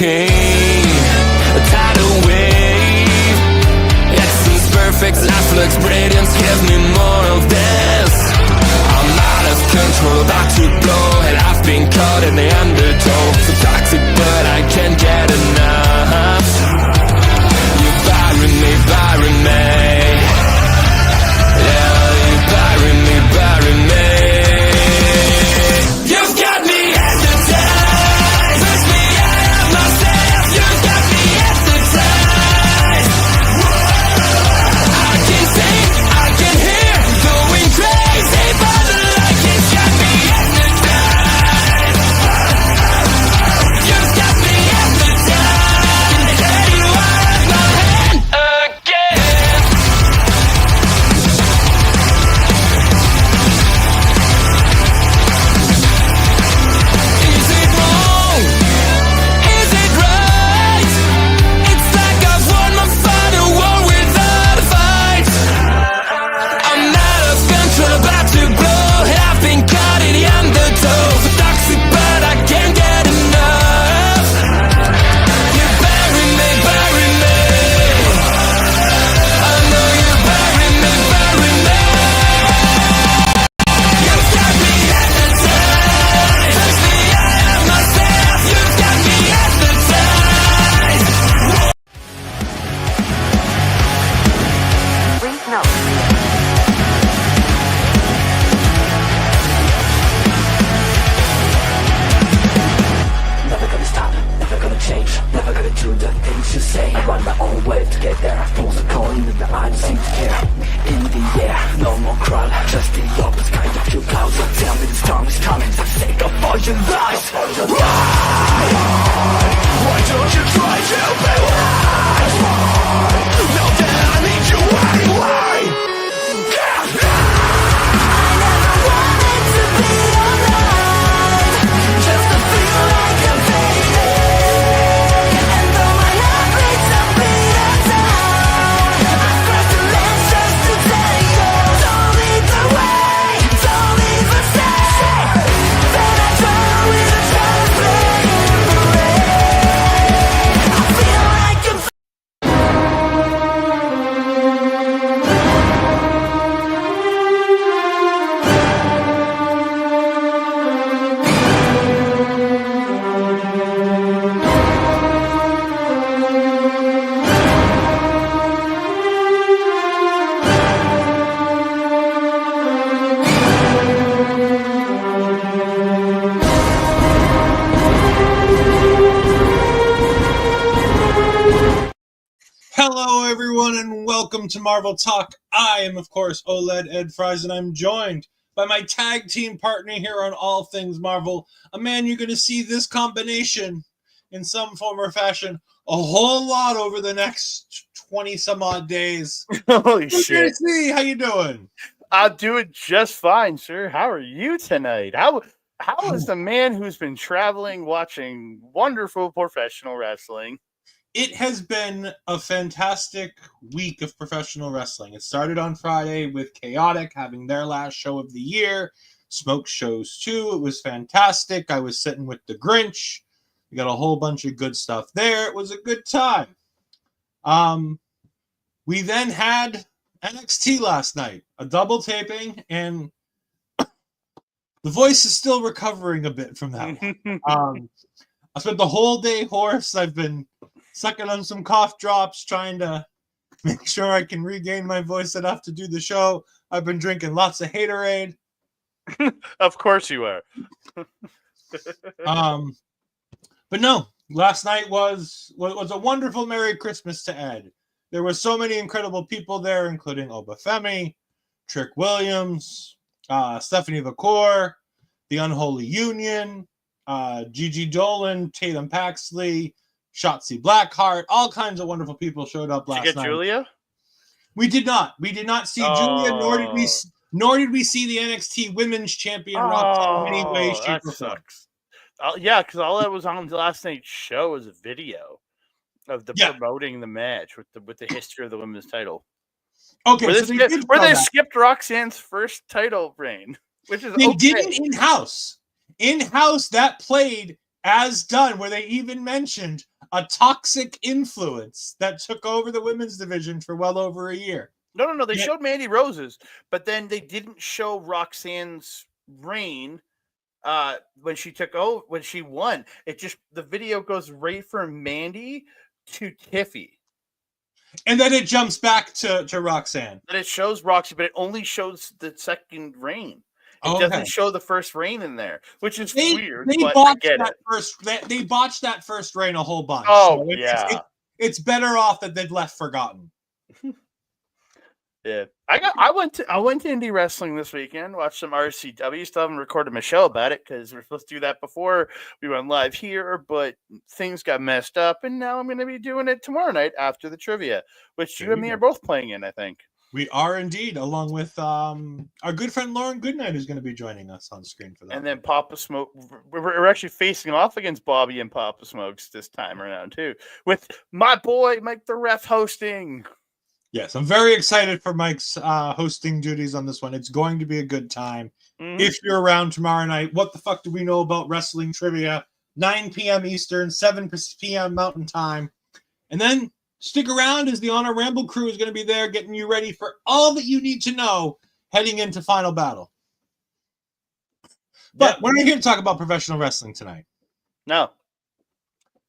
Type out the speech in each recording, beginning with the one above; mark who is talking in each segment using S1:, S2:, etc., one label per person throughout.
S1: A tidal wave. Essence perfect, life looks brilliant. Give me more of this. I'm out of control, about to blow, and I've been caught in the undertow. So toxic, but I can't get enough. You bury me, bury me. Yeah, you bury me, bury me. You've got me hypnotized. Push me out of myself. You've got me hypnotized. I can see, I can hear, going crazy for the light. It's got me hypnotized. You've got me hypnotized. Can get you out of my head again. Is it wrong? Is it right? It's like I've won my final war without a fight. I'm out of control, about to blow, and I've been caught in the undertow. So toxic, but I can't get enough. You bury me, bury me. I know you bury me, bury me. You've got me hypnotized. Push me out of myself. You've got me hypnotized.
S2: Please note.
S3: Never gonna stop, never gonna change, never gonna do the things you say. Run my own way to get there. Pulls a coin and I don't seem to care. In the air, no more crowd, just the opposite kind of few clouds. Tell me the storm is coming for the sake of all your lies. Why don't you try to be wise? Now that I need you anyway.
S2: I never wanted to be alive, just to feel like I'm fading. And though my heart beats a beat of time, I cross the lines just to tell you, don't lead the way, don't leave a sign. Then I turn with a trust playing parade. I feel like I'm
S4: Hello, everyone, and welcome to Marvel Talk. I am, of course, OLED Ed Fries, and I'm joined by my tag team partner here on All Things Marvel, a man you're going to see this combination in some form or fashion a whole lot over the next 20-some-odd days.
S5: Holy
S4: Good
S5: shit.
S4: to see. How you doing?
S5: I'm doing just fine, sir. How are you tonight? How is the man who's been traveling, watching wonderful professional wrestling?
S4: It has been a fantastic week of professional wrestling. It started on Friday with Chaotic having their last show of the year. Smoke shows too. It was fantastic. I was sitting with the Grinch. We got a whole bunch of good stuff there. It was a good time. We then had NXT last night, a double taping, and the voice is still recovering a bit from that one. I spent the whole day hoarse. I've been sucking on some cough drops, trying to make sure I can regain my voice enough to do the show. I've been drinking lots of Haterade.
S5: Of course you are.
S4: But no, last night was a wonderful Merry Christmas to Ed. There were so many incredible people there, including Obafemi, Trick Williams, Stephanie McClure, The Unholy Union, Gigi Dolan, Tatum Paxley, Shotzi Blackheart, all kinds of wonderful people showed up last
S5: Did you get
S4: night.
S5: Julia?
S4: We did not. We did not see Julia, nor did we see the NXT Women's Champion Roxanne in any way, shape,
S5: that
S4: or form.
S5: sucks. Yeah, because all that was on last night's show was a video of the promoting the match with the history of the women's title.
S4: Okay,
S5: where
S4: so
S5: they skipped Roxanne's first title reign, which is
S4: they did it in-house. In-house, that played as done, where they even mentioned a toxic influence that took over the women's division for well over a year.
S5: No. They
S4: Yeah.
S5: showed Mandy Rose's, but then they didn't show Roxanne's reign when she took over, when she won. It just, the video goes right from Mandy to Tiffy.
S4: And then it jumps back to Roxanne.
S5: And it shows Roxy, but it only shows the second reign. It
S4: Okay.
S5: doesn't show the first reign in there, which is weird.
S4: They
S5: But I
S4: botched
S5: get
S4: that
S5: it.
S4: first. They botched that first reign a whole bunch.
S5: Oh,
S4: So
S5: yeah.
S4: it's better off that they've left forgotten.
S5: Yeah, I went to indie wrestling this weekend. Watched some RCW. Still haven't recorded my show about it because we're supposed to do that before we went live here, but things got messed up, and now I'm going to be doing it tomorrow night after the trivia, which you and me are both playing in, I think.
S4: We are indeed, along with our good friend Lauren Goodnight, who's going to be joining us on screen for that.
S5: And then Papa Smoke. We're actually facing off against Bobby and Papa Smokes this time around too, with my boy Mike the Ref hosting.
S4: Yes, I'm very excited for Mike's hosting duties on this one. It's going to be a good time.
S5: Mhm.
S4: If you're around tomorrow night, what the fuck do we know about wrestling trivia? 9 p.m. Eastern, 7 p.m. Mountain Time. And then stick around as the Honor Ramble crew is going to be there getting you ready for all that you need to know heading into Final Battle. But we're not here to talk about professional wrestling tonight.
S5: No.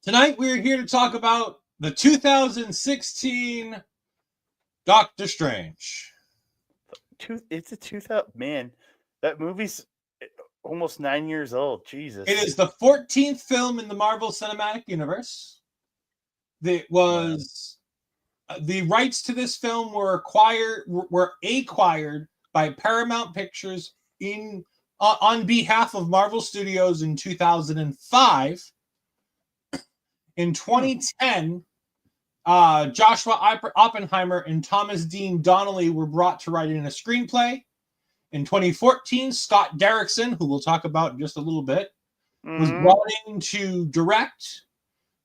S4: Tonight we're here to talk about the 2016 Doctor Strange.
S5: It's a 2000, man. That movie's almost 9 years old. Jesus.
S4: It is the 14th film in the Marvel Cinematic Universe. The rights to this film were acquired by Paramount Pictures on behalf of Marvel Studios in 2005. In 2010, Joshua Oppenheimer and Thomas Dean Donnelly were brought to write in a screenplay. In 2014, Scott Derrickson, who we'll talk about in just a little bit, was brought in to direct,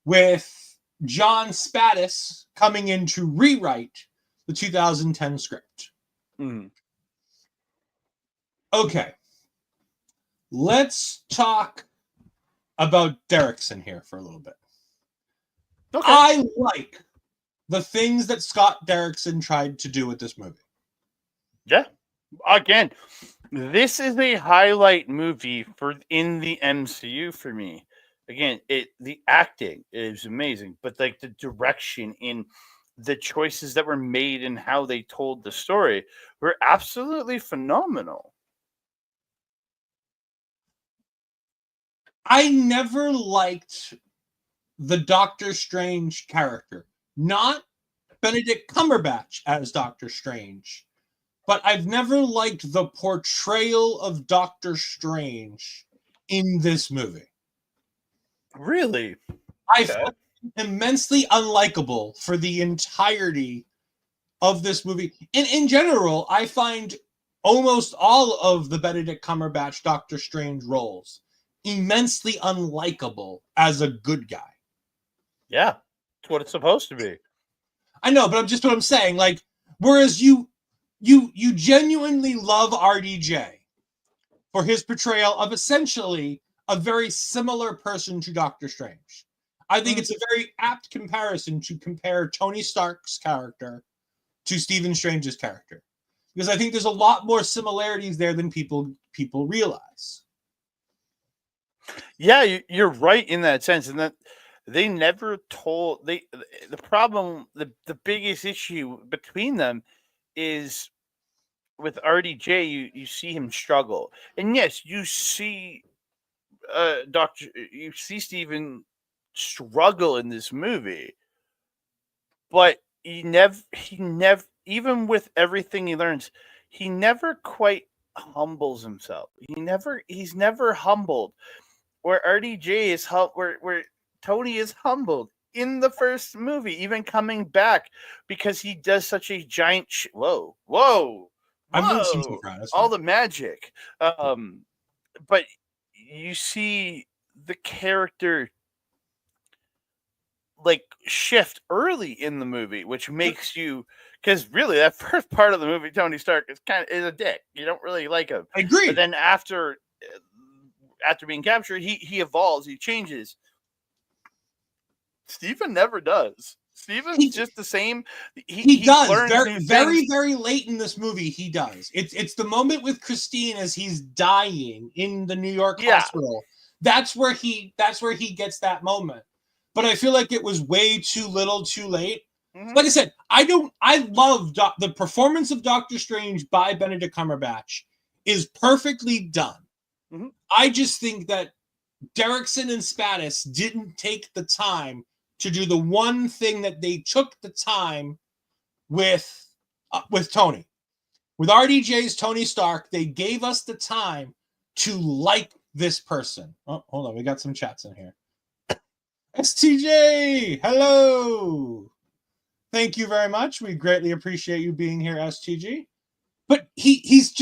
S4: with John Spadis coming in to rewrite the 2010 script. Okay. Let's talk about Derrickson here for a little bit. Okay. I like the things that Scott Derrickson tried to do with this movie.
S5: Yeah. Again, this is a highlight movie in the MCU for me. Again, the acting is amazing, but like the direction in the choices that were made and how they told the story were absolutely phenomenal.
S4: I never liked the Doctor Strange character. Not Benedict Cumberbatch as Doctor Strange, but I've never liked the portrayal of Doctor Strange in this movie.
S5: Really?
S4: I find him immensely unlikable for the entirety of this movie. And in general, I find almost all of the Benedict Cumberbatch Doctor Strange roles immensely unlikable as a good guy.
S5: Yeah, that's what it's supposed to be.
S4: I know, but what I'm saying. Like, whereas you genuinely love RDJ for his portrayal of essentially a very similar person to Doctor Strange. I think it's a very apt comparison to compare Tony Stark's character to Stephen Strange's character, because I think there's a lot more similarities there than people realize.
S5: Yeah, you're right in that sense, and that they never told the problem. The biggest issue between them is with RDJ. You see him struggle, and yes, you see Stephen struggle in this movie, but he never even with everything he learns, he never quite humbles himself. He's never humbled. Where RDJ is where Tony is humbled in the first movie, even coming back, because he does such a giant whoa.
S4: I'm losing
S5: all the magic. But you see the character like shift early in the movie, which makes you, because really that first part of the movie, Tony Stark is a dick. You don't really like him.
S4: I agree.
S5: But then after after being captured, he evolves, he changes. Stephen never does. Stephen's just the same.
S4: He does
S5: learns
S4: very,
S5: new
S4: very,
S5: things.
S4: very late in this movie. He does. It's the moment with Christine as he's dying in the New York hospital. That's where he gets that moment. But I feel like it was way too little, too late.
S5: Mhm.
S4: Like I said, I love the performance of Doctor Strange by Benedict Cumberbatch is perfectly done.
S5: Mhm.
S4: I just think that Derrickson and Spattis didn't take the time to do the one thing that they took the time with Tony. With RDJ's Tony Stark, they gave us the time to like this person. Oh, hold on. We got some chats in here. STJ, hello. Thank you very much. We greatly appreciate you being here, STG. But he's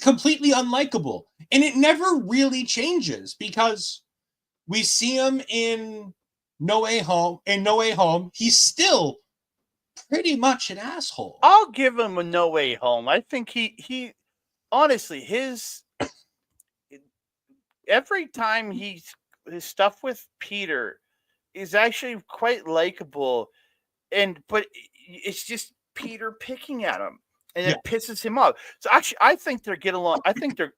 S4: completely unlikable. And it never really changes because we see him in No Way Home. He's still pretty much an asshole.
S5: I'll give him a No Way Home. I think he honestly, his every time his stuff with Peter is actually quite likable, but it's just Peter picking at him, and it pisses him off. So actually, I think they're getting along. I think they're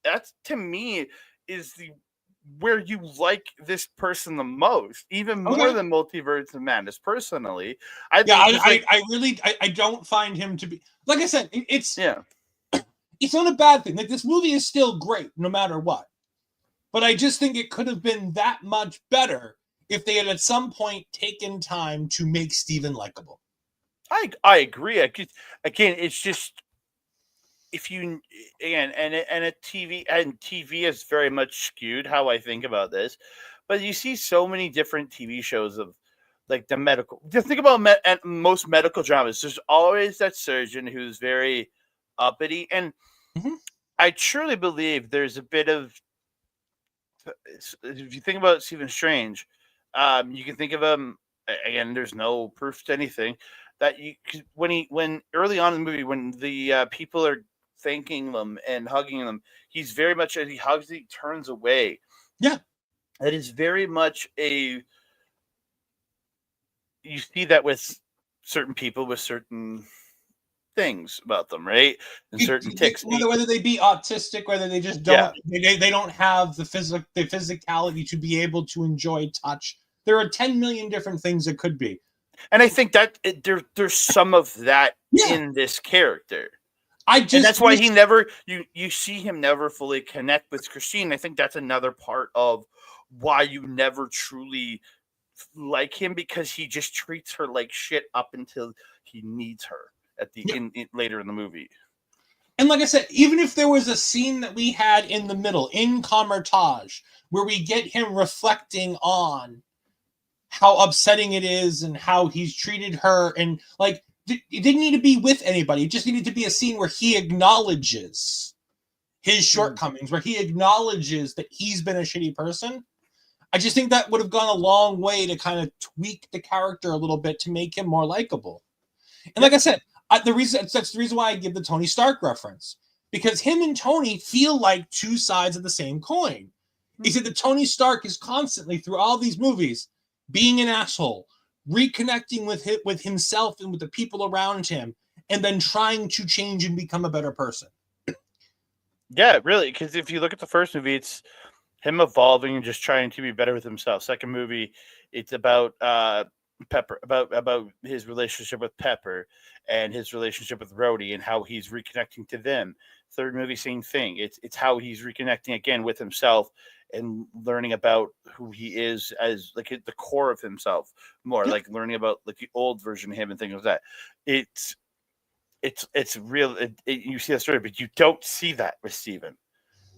S5: that's to me is where you like this person the most, even more than Multiverse of Madness. Personally, I
S4: don't find him to be, like I said, it's
S5: it's
S4: not a bad thing. Like, this movie is still great no matter what. But I just think it could have been that much better if they had at some point taken time to make Steven likable.
S5: I agree. Again, it's just if you TV is very much skewed how I think about this, but you see so many different TV shows of like the medical. Just think about most medical dramas. There's always that surgeon who's very uppity, and I truly believe there's a bit of. If you think about Stephen Strange, you can think of him again. There's no proof to anything that when early on in the movie when the people are thanking them and hugging them, he's very much as he hugs, he turns away.
S4: Yeah,
S5: that is very much you see that with certain people with certain things about them, right? And certain ticks,
S4: whether they be autistic, whether they just don't, they don't have the physicality to be able to enjoy touch. There are 10 million different things it could be,
S5: and I think that there's some of that in this character. And that's why he never you see him never fully connect with Christine. I think that's another part of why you never truly like him, because he just treats her like shit up until he needs her at the later in the movie.
S4: And like I said, even if there was a scene that we had in the middle in Kamar-Taj where we get him reflecting on how upsetting it is and how he's treated her, and like it didn't need to be with anybody. It just needed to be a scene where he acknowledges his shortcomings, where he acknowledges that he's been a shitty person. I just think that would have gone a long way to kind of tweak the character a little bit to make him more likable. And like I said, that's the reason why I give the Tony Stark reference, because him and Tony feel like two sides of the same coin. He said that Tony Stark is constantly through all these movies being an asshole, reconnecting with himself and with the people around him, and then trying to change and become a better person.
S5: Yeah, really, because if you look at the first movie, it's him evolving and just trying to be better with himself. Second movie, it's about Pepper, about his relationship with Pepper and his relationship with Rhodey and how he's reconnecting to them. Third movie, same thing. It's how he's reconnecting again with himself and learning about who he is as like the core of himself more, like learning about like the old version of him and things like that. It's real. You see that story, but you don't see that with Steven.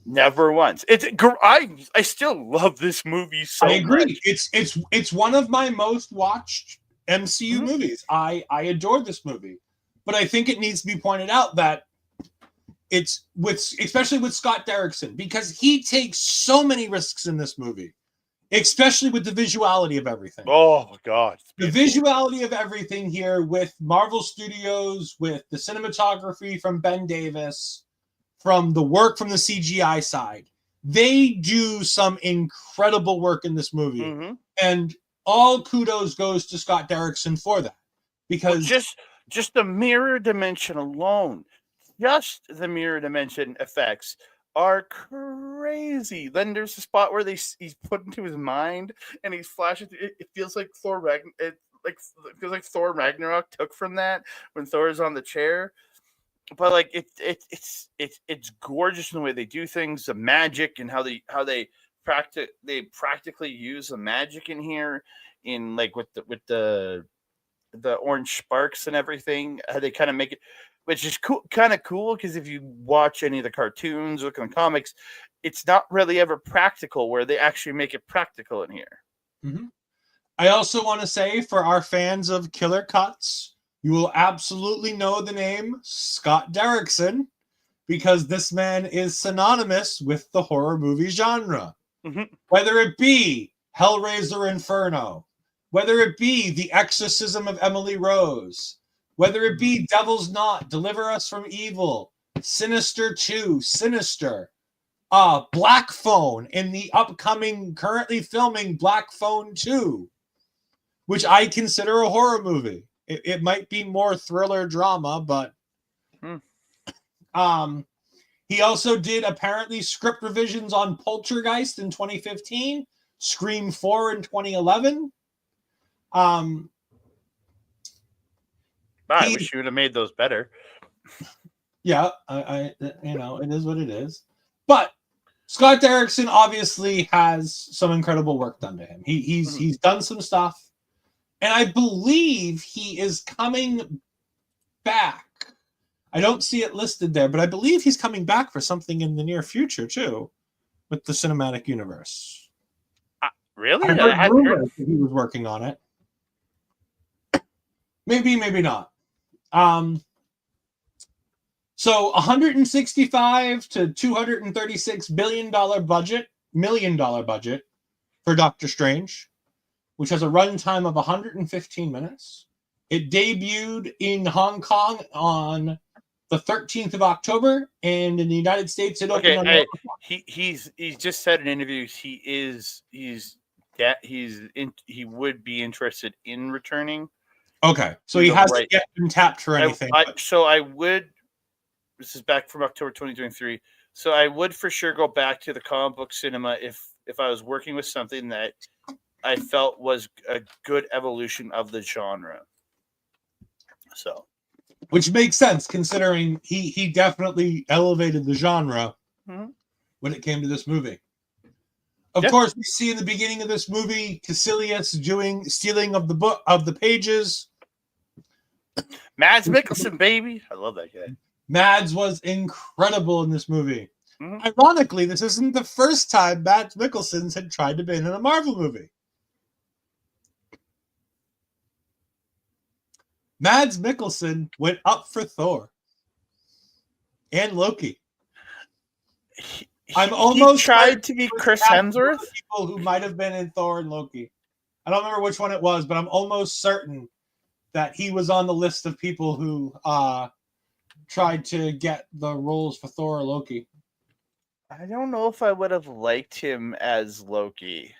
S5: Never once. I still love this movie so much.
S4: I agree. It's one of my most watched MCU movies. I adore this movie, but I think it needs to be pointed out that it's especially with Scott Derrickson, because he takes so many risks in this movie, especially with the visuality of everything.
S5: Oh my God.
S4: The visuality of everything here with Marvel Studios, with the cinematography from Ben Davis, from the work from the CGI side. They do some incredible work in this movie,
S5: Mm-hmm.
S4: and all kudos goes to Scott Derrickson for that.
S5: Well,
S4: Because
S5: just the mirror dimension alone, just the mirror dimension effects are crazy. Then there's a spot where he's put into his mind and he's flashing. It feels like it feels like Thor Ragnarok took from that when Thor is on the chair. But like it's gorgeous in the way they do things, the magic and how they practically use the magic in here, in like with the orange sparks and everything. How they kind of make it, which is cool, kind of cool, because if you watch any of the cartoons, look in the comics, it's not really ever practical, where they actually make it practical in here.
S4: Mhm. I also want to say, for our fans of Killer Cuts, you will absolutely know the name Scott Derrickson, because this man is synonymous with the horror movie genre.
S5: Mhm.
S4: Whether it be Hellraiser Inferno, whether it be The Exorcism of Emily Rose, whether it be Devil's Knot, Deliver Us from Evil, Sinister 2, Sinister, Black Phone, in the upcoming, currently filming Black Phone 2, which I consider a horror movie. It might be more thriller drama, but he also did apparently script revisions on Poltergeist in 2015, Scream 4 in 2011.
S5: I wish you would have made those better.
S4: Yeah, I it is what it is. But Scott Derrickson obviously has some incredible work done to him. He's done some stuff, and I believe he is coming back. I don't see it listed there, but I believe he's coming back for something in the near future too, with the cinematic universe.
S5: Really?
S4: I heard rumors that he was working on it. Maybe, maybe not. So 165 to 236 million dollar budget for Doctor Strange, which has a runtime of 115 minutes. It debuted in Hong Kong on the 13th of October, and in the United States it opened on
S5: he's just said in interviews he would be interested in returning.
S4: Okay, so he hasn't yet been tapped for anything.
S5: This is back from October 2023. So I would for sure go back to the comic book cinema if I was working with something that I felt was a good evolution of the genre. So,
S4: which makes sense considering he definitely elevated the genre when it came to this movie. Of course, we see in the beginning of this movie Caecilius stealing of the pages.
S5: Mads Mikkelsen, baby, I love that guy.
S4: Mads was incredible in this movie. Ironically, this isn't the first time Mads Mikkelsen had tried to be in a Marvel movie. Mads Mikkelsen went up for Thor and Loki. I'm almost
S5: tried to be Chris Hemsworth.
S4: People who might have been in Thor and Loki. I don't remember which one it was, but I'm almost certain that he was on the list of people who tried to get the roles for Thor or Loki.
S5: I don't know if I would have liked him as Loki.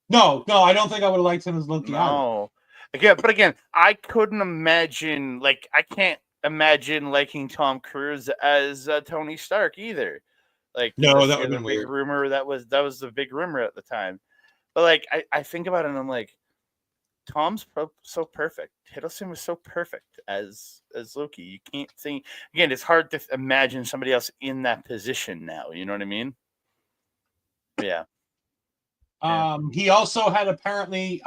S4: No, I don't think I would have liked him as Loki.
S5: No. Again, I couldn't imagine, I can't imagine liking Tom Cruise as Tony Stark either.
S4: No, that would have been weird.
S5: Rumor that was the big rumor at the time. But I think about it and I'm like, Tom's so perfect. Hiddleston was so perfect as Loki. You can't think again. It's hard to imagine somebody else in that position now. You know what I mean? Yeah.
S4: He also had apparently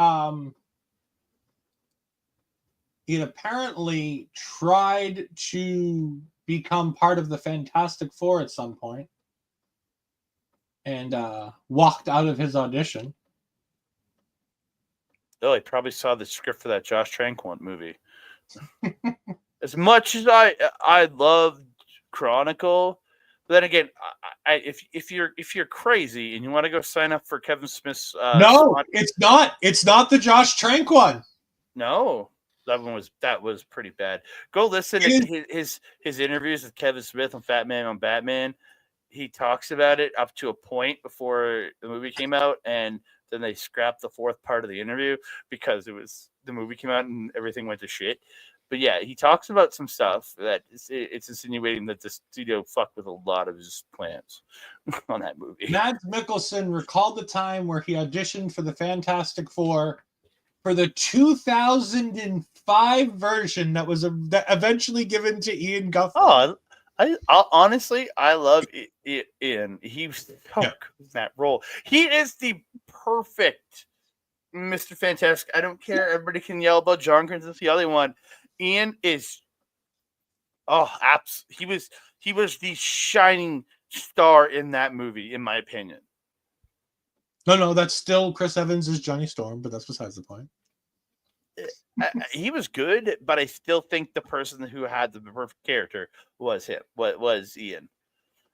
S4: tried to become part of the Fantastic Four at some point, and walked out of his audition.
S5: Oh, he probably saw the script for that Josh Trank movie. As much as I love Chronicle, but then again, if you're crazy and you want to go sign up for Kevin Smith's
S4: it's not the Josh Trank one.
S5: No, that was pretty bad. Go listen to his interviews with Kevin Smith on Fat Man on Batman. he talks about it up to a point before the movie came out, and then they scrapped the fourth part of the interview because the movie came out and everything went to shit. But yeah, he talks about some stuff that it's insinuating that the studio fucked with a lot of his plans on that movie.
S4: Mads Mikkelsen recalled the time where he auditioned for the Fantastic Four for the 2005 version that was that eventually given to Ian Guthrie.
S5: Oh, I honestly, I love Ian. He was so good in that role. He is the perfect Mr. Fantastic. I don't care. Everybody can yell about John Krasinski, the other one. Ian is he was the shining star in that movie, in my opinion.
S4: No, that's still Chris Evans as Johnny Storm, but that's besides the point.
S5: He was good, but I still think the person who had the perfect character was him. What was Ian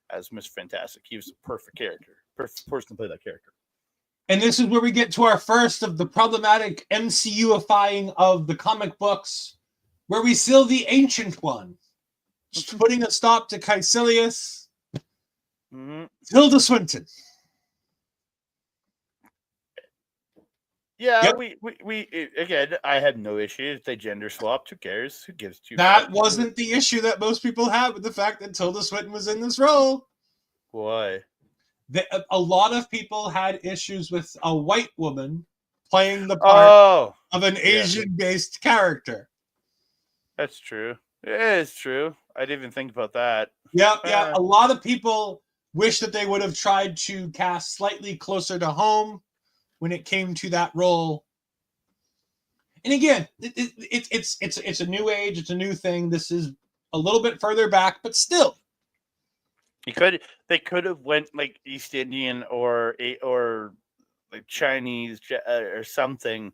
S5: as Mr. Fantastic? He was the perfect character, perfect person to play that character.
S4: And this is where we get to our first of the problematic MCU-ifying of the comic books, where we seal the Ancient One, putting a stop to Caecilius, Tilda Swinton.
S5: Yeah, we again, I had no issue if they gender swapped. Who cares? Who gives two?
S4: That wasn't the issue that most people had with the fact that Tilda Swinton was in this role.
S5: Why?
S4: A lot of people had issues with a white woman playing the part of an Asian-based character.
S5: That's true. It is true. I didn't even think about that.
S4: Yeah. A lot of people wish that they would have tried to cast slightly closer to home when it came to that role. And again, it's a new age. It's a new thing. This is a little bit further back, but still.
S5: They could have went like East Indian or like Chinese or something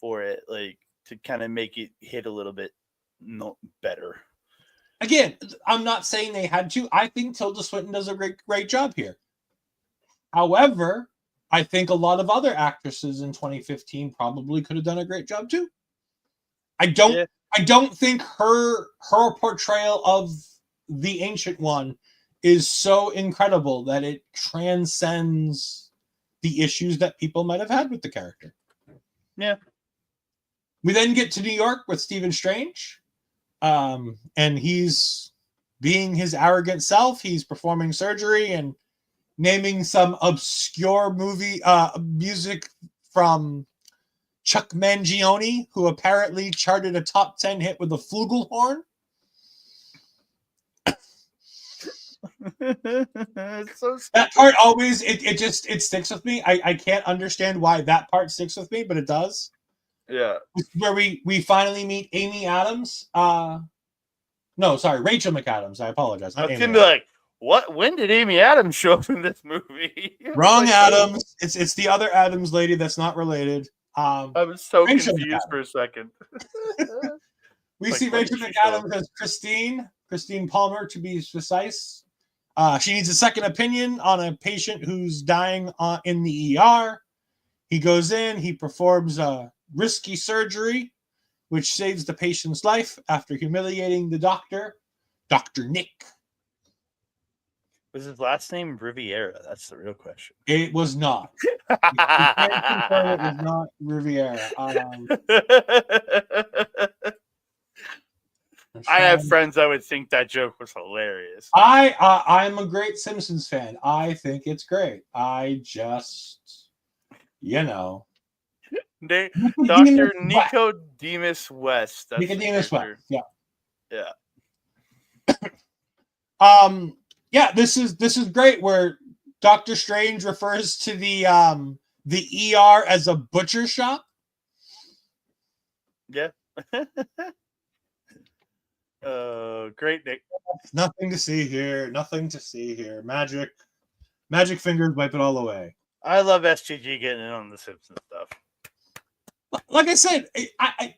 S5: for it, like to kind of make it hit a little bit better.
S4: Again, I'm not saying they had to. I think Tilda Swinton does a great job here. However, I think a lot of other actresses in 2015 probably could have done a great job too. I don't think her portrayal of the Ancient One is so incredible that it transcends the issues that people might have had with the character.
S5: Yeah.
S4: We then get to New York with Stephen Strange. And he's being his arrogant self. He's performing surgery and naming some obscure movie music from Chuck Mangione, who apparently charted a top 10 hit with a flugelhorn.
S5: So
S4: that part always it sticks with me. I can't understand why that part sticks with me, but it does.
S5: Yeah.
S4: Where we finally meet Amy Adams. Rachel McAdams. I apologize.
S5: I was gonna be like, what? When did Amy Adams show up in this movie?
S4: Wrong Adams. It's the other Adams lady that's not related.
S5: I was so
S4: Rachel
S5: confused
S4: McAdams.
S5: for a second.
S4: We see Rachel McAdams as Christine Palmer, to be precise. She needs a second opinion on a patient who's dying in the ER. He goes in, he performs a risky surgery, which saves the patient's life after humiliating the doctor, Dr. Nick.
S5: Was his last name Riviera? That's the real question.
S4: It was not. I can't confirm it was not Riviera.
S5: I have friends that would think that joke was hilarious.
S4: I'm a great Simpsons fan. I think it's great. I just,
S5: Dr. Nicodemus West. That's
S4: Nicodemus West. Yeah.
S5: Yeah.
S4: This is great. Where Doctor Strange refers to the ER as a butcher shop.
S5: Yeah. Great, Nick.
S4: Nothing to see here. Magic fingers wipe it all away.
S5: I love SGG getting in on the Simpsons stuff.
S4: Like I said, I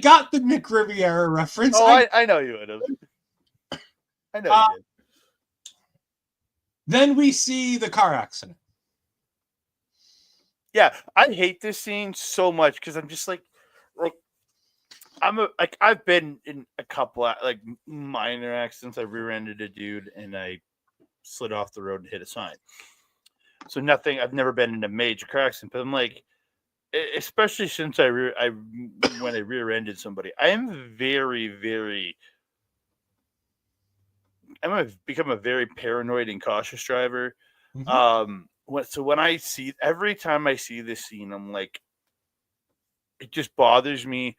S4: got the Nick Riviera reference.
S5: Oh, I know you would have. I know you did.
S4: Then we see the car accident.
S5: Yeah, I hate this scene so much because I'm just like I've been in a couple minor accidents. I rear-ended a dude and I slid off the road and hit a sign. So nothing. I've never been in a major car accident, but I'm like, especially since when I rear-ended somebody, I am very, very. I've become a very paranoid and cautious driver. When I see every time I see this scene, I'm like, it just bothers me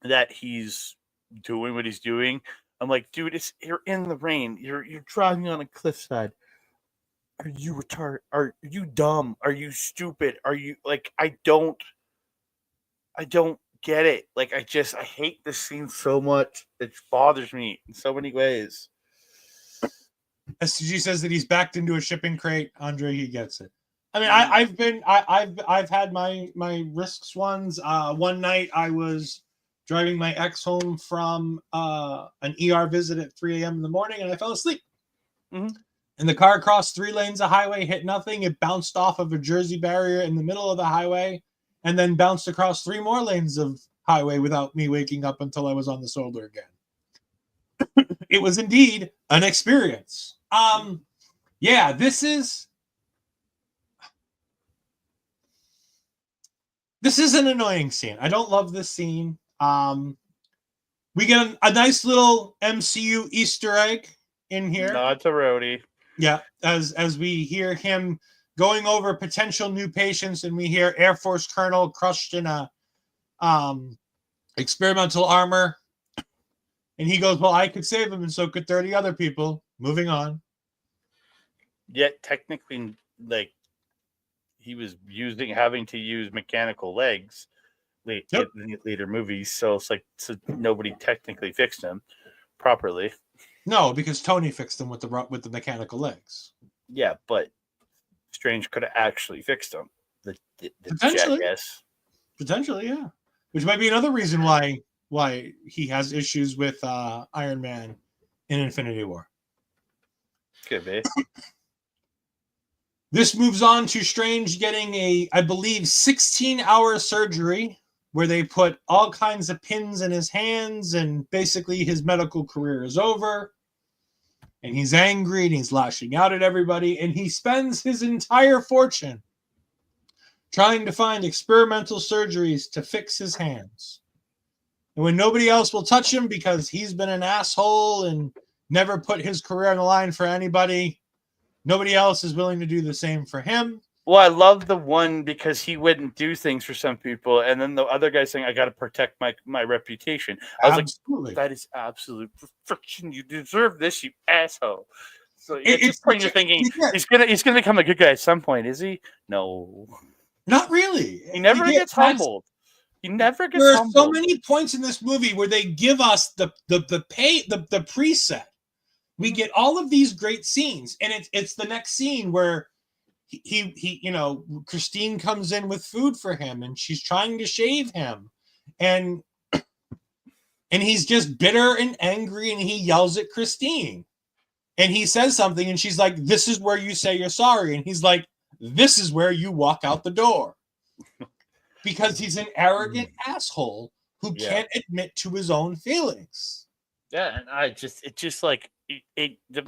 S5: that he's doing what he's doing. I'm like, dude, you're in the rain. You're driving on a cliffside. Are you retarded? Are you dumb? Are you stupid? Are you like I don't get it. Like I hate this scene so much. It bothers me in so many ways.
S4: STG says that he's backed into a shipping crate. Andre, he gets it. I mean, I've had my risks ones. One night I was driving my ex home from an ER visit at 3 a.m. in the morning, and I fell asleep. And the car crossed 3 lanes of highway, hit nothing. It bounced off of a Jersey barrier in the middle of the highway, and then bounced across 3 more lanes of highway without me waking up until I was on the shoulder again. It was indeed an experience. Yeah, this is an annoying scene. I don't love this scene. We get a nice little MCU Easter egg in here.
S5: Not to Rhodey.
S4: Yeah, as we hear him going over potential new patients, and we hear Air Force Colonel crushed in a experimental armor, and he goes, "Well, I could save him, and so could 30 other people." Moving on.
S5: Yet technically, like he was having to use mechanical legs in later movies, so it's like nobody technically fixed him properly.
S4: No, because Tony fixed him with the mechanical legs.
S5: Yeah, but Strange could have actually fixed him. The
S4: Potentially,
S5: jackass.
S4: Potentially, yeah. Which might be another reason why he has issues with Iron Man in Infinity War.
S5: Could be.
S4: This moves on to Strange getting I believe, 16-hour surgery where they put all kinds of pins in his hands, and basically his medical career is over. And he's angry, and he's lashing out at everybody, and he spends his entire fortune trying to find experimental surgeries to fix his hands. And when nobody else will touch him because he's been an asshole and never put his career on the line for anybody, nobody else is willing to do the same for him.
S5: Well, I love the one because he wouldn't do things for some people, and then the other guy saying, "I got to protect my reputation." I was like, "That is absolute friction. You deserve this, you asshole." So at this point, you're thinking he's gonna become a good guy at some point, is he? No,
S4: not really.
S5: He never gets humbled. He never gets humbled.
S4: There are so many points in this movie where they give us the preset. We get all of these great scenes, and it's the next scene where he Christine comes in with food for him, and she's trying to shave him, and he's just bitter and angry, and he yells at Christine, and he says something, and she's like, "This is where you say you're sorry," and he's like, "This is where you walk out the door," because he's an arrogant asshole who can't admit to his own feelings.
S5: Yeah, and I'm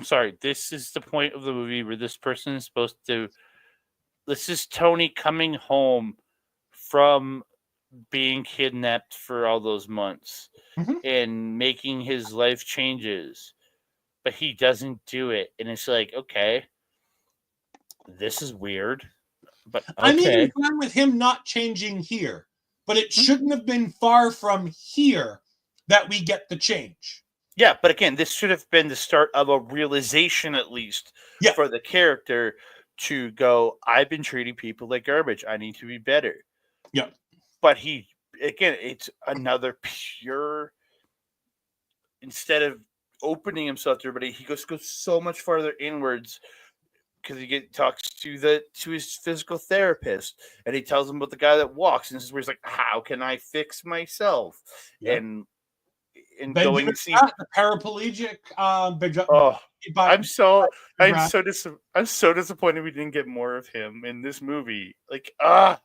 S5: sorry. This is the point of the movie where this person is supposed to. This is Tony coming home from being kidnapped for all those months and making his life changes, but he doesn't do it, and it's like, okay, this is weird. But okay.
S4: I'm even fine with him not changing here, but it shouldn't have been far from here that we get the change.
S5: Yeah, but again, this should have been the start of a realization, at least, for the character to go, I've been treating people like garbage. I need to be better.
S4: Yeah.
S5: But it's another pure, instead of opening himself to everybody, he goes so much farther inwards because he talks to his physical therapist, and he tells him about the guy that walks, and this is where he's like, how can I fix myself? Yeah. And going to see
S4: the paraplegic.
S5: I'm so disappointed we didn't get more of him in this movie. Like, the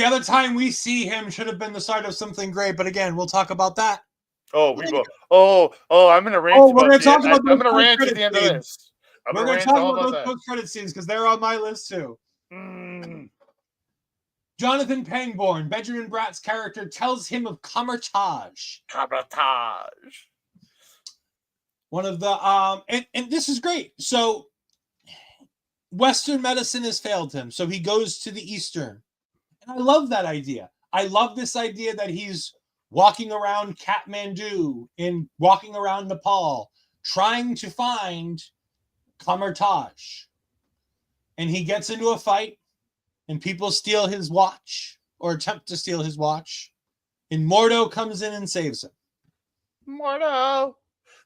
S4: other time we see him should have been the start of something great. But again, we'll talk about that.
S5: Oh, we will. I'm gonna rant.
S4: We're gonna talk about.
S5: I'm gonna rant at the end of this.
S4: We're going to talk about those post-credit scenes because they're on my list too. Jonathan Pangborn, Benjamin Bratt's character, tells him of Camartage. One of the and this is great. So Western medicine has failed him, so he goes to the Eastern. And I love that idea. I love this idea that he's walking around Kathmandu and walking around Nepal, trying to find Camartage. And he gets into a fight, and people steal his watch, or attempt to steal his watch. And Mordo comes in and saves him.
S5: Mordo!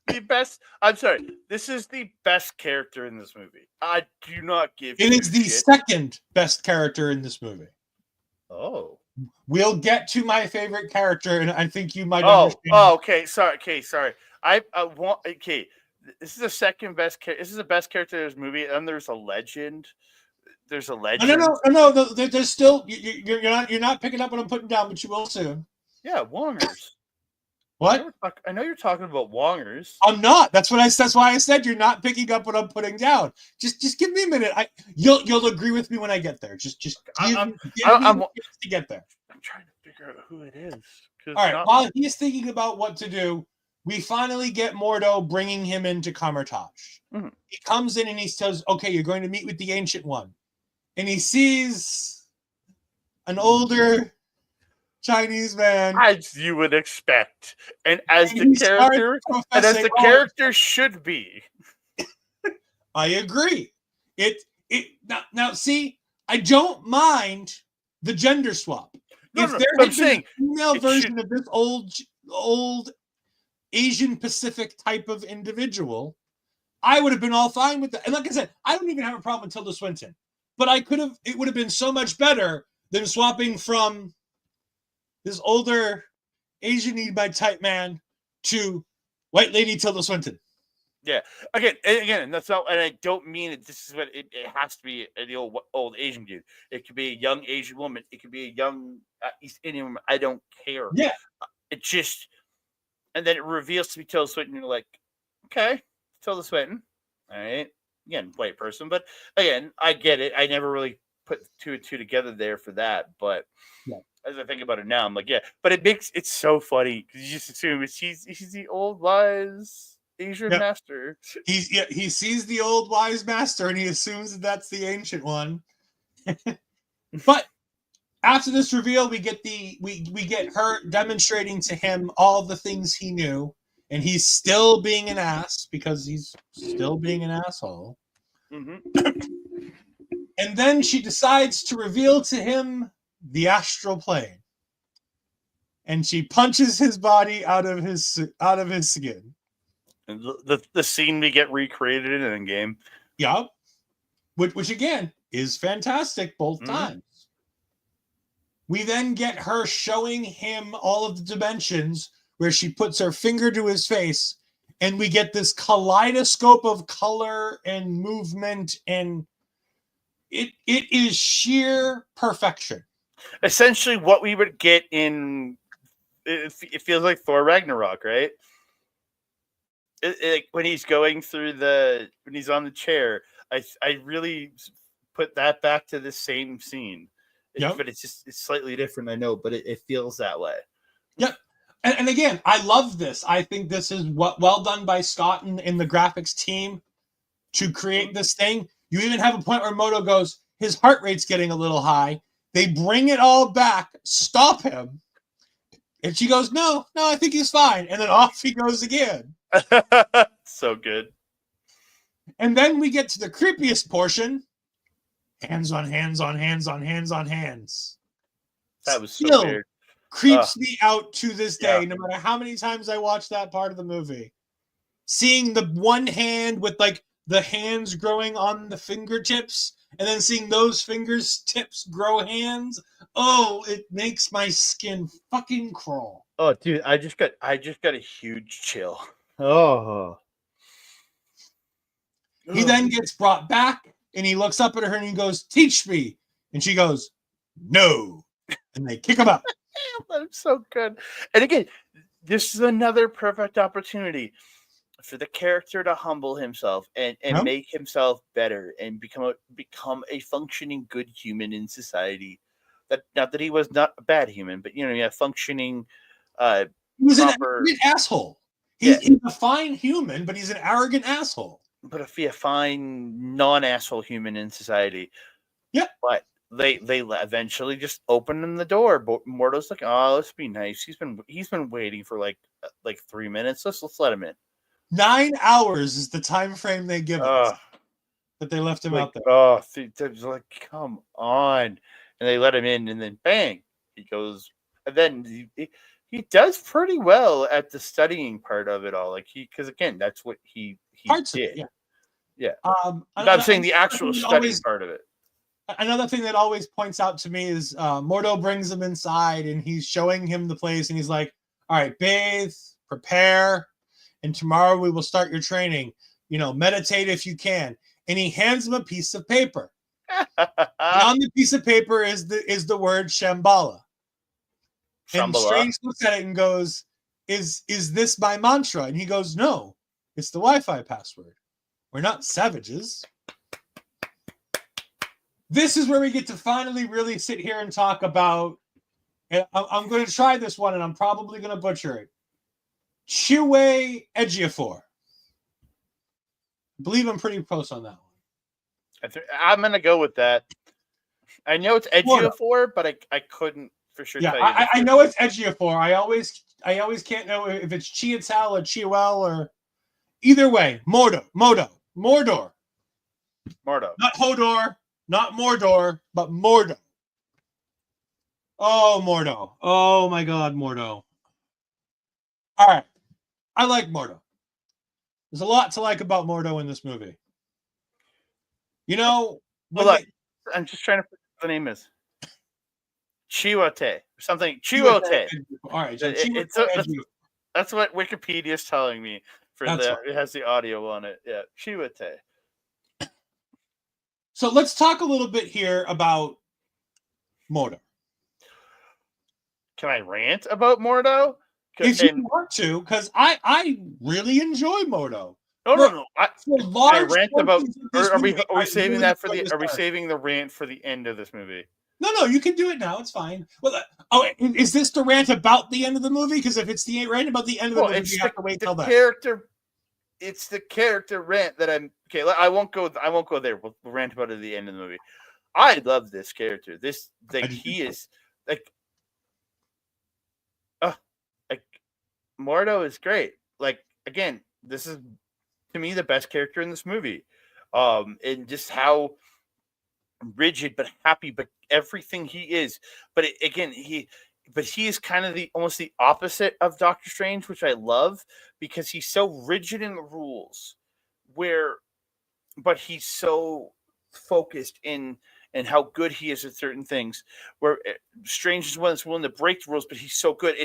S5: The best. I'm sorry. This is the best character in this movie. I do not give.
S4: It is the second best character in this movie.
S5: Oh.
S4: We'll get to my favorite character, and I think you might
S5: understand.
S4: Oh,
S5: okay. Sorry. I want. Okay. This is the second best character. This is the best character in this movie, and there's a legend. There's a legend.
S4: No. There's still you're not picking up what I'm putting down, but you will soon.
S5: Yeah, Wongers.
S4: What?
S5: I know you're talking about Wongers.
S4: I'm not. That's why I said you're not picking up what I'm putting down. Just give me a minute. You'll agree with me when I get there. Just give me to get there.
S5: I'm trying to figure out who it is.
S4: All right. While he's thinking about what to do, we finally get Mordo bringing him into Camartage.
S5: Mm-hmm.
S4: He comes in and he says, "Okay, you're going to meet with the Ancient One," and he sees an older Chinese man,
S5: as you would expect, and as the character should be.
S4: I agree. Now see, I don't mind the gender swap. If there had been a female version of this old Asian Pacific type of individual, I would have been all fine with that. And like I said, I don't even have a problem with Tilda Swinton, but it would have been so much better than swapping from this older Asian type man to white lady Tilda Swinton.
S5: Yeah. Again, that's not, and I don't mean it. This is what it has to be the old Asian dude. It could be a young Asian woman. It could be a young East Indian woman. I don't care.
S4: Yeah.
S5: It just, and then it reveals to be Tilda Swinton. You're like, okay, Tilda Swinton. All right. Again, white person, but again, I get it. I never really put two and two together there for that, but.
S4: Yeah.
S5: As I think about it now, I'm like, yeah, but it's so funny because you just assume he's the old wise Asian master.
S4: He sees the old wise master and he assumes that's the Ancient One. But after this reveal, we get her demonstrating to him all the things he knew, and he's still being an ass because he's still being an asshole.
S5: Mm-hmm.
S4: And then she decides to reveal to him the astral plane, and she punches his body out of his skin.
S5: And the scene we get recreated in Endgame.
S4: Yep. Which again is fantastic both times. We then get her showing him all of the dimensions where she puts her finger to his face, and we get this kaleidoscope of color and movement, and it is sheer perfection.
S5: Essentially what we would get in it feels like Thor Ragnarok, right? When he's going through when he's on the chair, I really put that back to the same scene.
S4: Yep.
S5: But it's slightly different, I know, but it feels that way.
S4: Yep. And again, I love this. I think this is well done by Scott and the graphics team to create this thing. You even have a point where Moto goes, his heart rate's getting a little high. They bring it all back, stop him. And she goes, no, I think he's fine. And then off he goes again.
S5: So good.
S4: And then we get to the creepiest portion. Hands on hands on hands on hands on hands.
S5: That was so weird.
S4: Creeps me out to this day, no matter how many times I watch that part of the movie. Seeing the one hand with like the hands growing on the fingertips, and then seeing those tips grow hands. Oh, it makes my skin fucking crawl.
S5: Oh, dude, I just got a huge chill. Oh.
S4: He then gets brought back, and he looks up at her and he goes, "Teach me." And she goes, "No." And they kick him out.
S5: That's so good. And again, this is another perfect opportunity for the character to humble himself and
S4: Yep.
S5: make himself better and become a functioning good human in society. That not that he was not a bad human, but functioning
S4: He was an
S5: proper
S4: arrogant asshole.
S5: Yeah.
S4: He's a fine human, but he's an arrogant asshole.
S5: but be a fine non-asshole human in society.
S4: Yeah.
S5: But they eventually just open him the door. But Mordo's like, oh, let's be nice. He's been waiting for like 3 minutes. Let's let him in.
S4: 9 hours is the time frame they give us
S5: Ugh.
S4: that they left him out there.
S5: Oh, they're like, come on. And they let him in, and then bang, he goes. And then he does pretty well at the studying part of it all. Like because again, that's what he
S4: Parts of
S5: did.
S4: it, yeah.
S5: Yeah. I'm saying the actual study part of it.
S4: Another thing that always points out to me is Mordo brings him inside, and he's showing him the place, and he's like, all right, bathe, prepare, and tomorrow we will start your training. Meditate if you can. And he hands him a piece of paper. And on the piece of paper is the word Shambhala. And Strange looks at it and goes, is this my mantra? And he goes, no, it's the Wi-Fi password. We're not savages. This is where we get to finally really sit here and talk about, I'm going to try this one, and I'm probably going to butcher it. Chiwe Ejiofor. I believe I'm pretty close on that one.
S5: I'm going to go with that. I know it's Ejiofor, but I couldn't for sure tell you.
S4: I know it's Ejiofor. I always can't know if it's Chiatel or Chiwell or either way. Mordor. Not Hodor, not Mordor, but Mordo. Oh, Mordo. Oh my God, Mordo. All right. I like Mordo. There's a lot to like about Mordo in this movie.
S5: I'm just trying to figure out what the name is. Chiwetel. Something. Chiwetel.
S4: All right.
S5: That's what Wikipedia is telling me. It has the audio on it. Yeah. Chiwetel.
S4: So let's talk a little bit here about Mordo.
S5: Can I rant about Mordo?
S4: If you want to, because I really enjoy Mordo.
S5: No. I rant about. Are we saving that for the? Are we saving the rant for the end of this movie?
S4: No, you can do it now. It's fine. Well, is this the rant about the end of the movie? Because if it's the rant about the end of the movie, you have to wait till that.
S5: It's the character rant that I'm okay. I won't go there. We'll rant about it at the end of the movie. I love this character. He is Mordo is great. Like again, this is to me the best character in this movie. And just how rigid but happy, but everything he is. But he is kind of almost the opposite of Doctor Strange, which I love because he's so rigid in the rules, but he's so focused in how good he is at certain things. Where Strange is one that's willing to break the rules, but he's so good.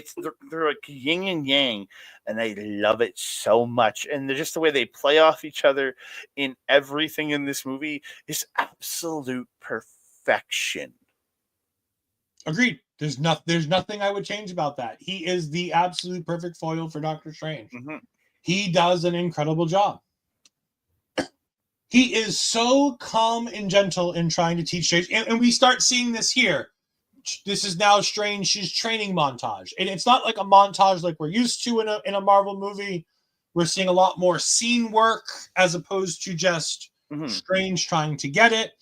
S5: They're like yin and yang, and I love it so much. And just the way they play off each other in everything in this movie is absolute perfection.
S4: Agreed. There's nothing I would change about that. He is the absolute perfect foil for Doctor Strange.
S5: Mm-hmm.
S4: He does an incredible job. He is so calm and gentle in trying to teach Strange. And we start seeing this here. This is now Strange's training montage. And it's not like a montage like we're used to in a Marvel movie. We're seeing a lot more scene work as opposed to just Strange trying to get it.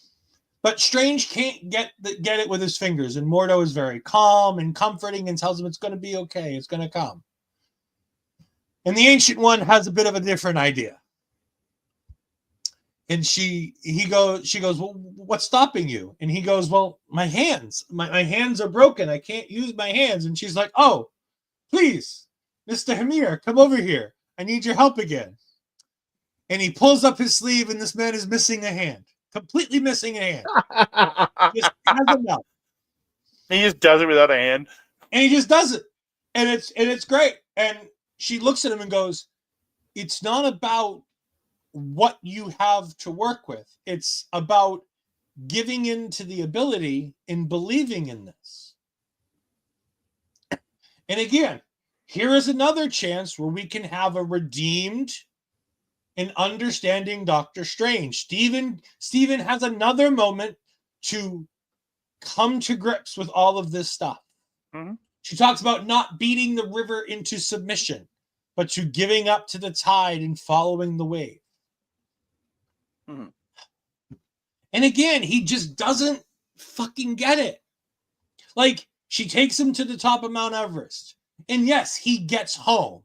S4: But Strange can't get it with his fingers. And Mordo is very calm and comforting and tells him it's going to be okay. It's going to come. And the Ancient One has a bit of a different idea. And she goes, well, what's stopping you? And he goes, well, my hands. My hands are broken. I can't use my hands. And she's like, oh, please, Mr. Hamir, come over here. I need your help again. And he pulls up his sleeve, and this man is missing a hand. Completely missing a hand. Just hasn't enough.
S5: He just does it without a hand.
S4: And he just does it. And it's great. And she looks at him and goes, it's not about what you have to work with. It's about giving in to the ability and believing in this. And again, here is another chance where we can have a redeemed and understanding Doctor Strange. Steven has another moment to come to grips with all of this stuff.
S5: Mhm.
S4: She talks about not beating the river into submission, but to giving up to the tide and following the wave.
S5: Mhm.
S4: And again, he just doesn't fucking get it. Like, she takes him to the top of Mount Everest. And yes, he gets home.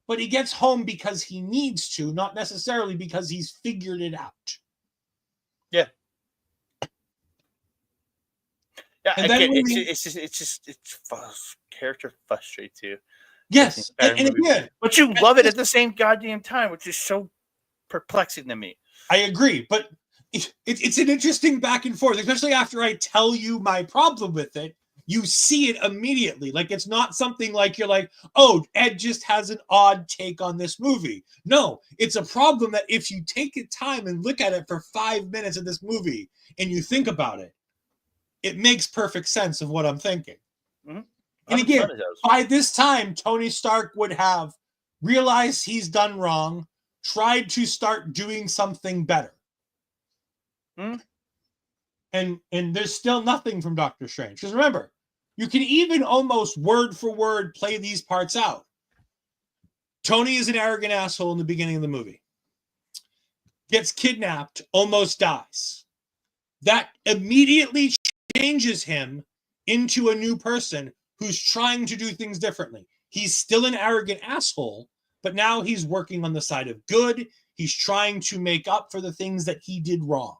S4: But he gets home because he needs to, not necessarily because he's figured it out.
S5: Yeah. Yeah,
S4: And then
S5: again,
S4: when
S5: character frustrates you.
S4: yes,
S5: Entire
S4: and
S5: movie.
S4: again,
S5: But you love it at the same goddamn time, which is so perplexing to me.
S4: I agree, but it's an interesting back and forth, especially after I tell you my problem with it. You see it immediately. Like, it's not something like you're like, oh, Ed just has an odd take on this movie. No, it's a problem that if you take the time and look at it for 5 minutes of this movie and you think about it, it makes perfect sense of what I'm thinking.
S5: Mm-hmm.
S4: And again,
S5: it does.
S4: by this time, Tony Stark would have realized he's done wrong, tried to start doing something better.
S5: Hmm?
S4: And there's still nothing from Doctor Strange. Because remember, you can even almost word for word play these parts out. Tony is an arrogant asshole in the beginning of the movie. Gets kidnapped, almost dies. That immediately changes him into a new person who's trying to do things differently. He's still an arrogant asshole, but now he's working on the side of good. He's trying to make up for the things that he did wrong.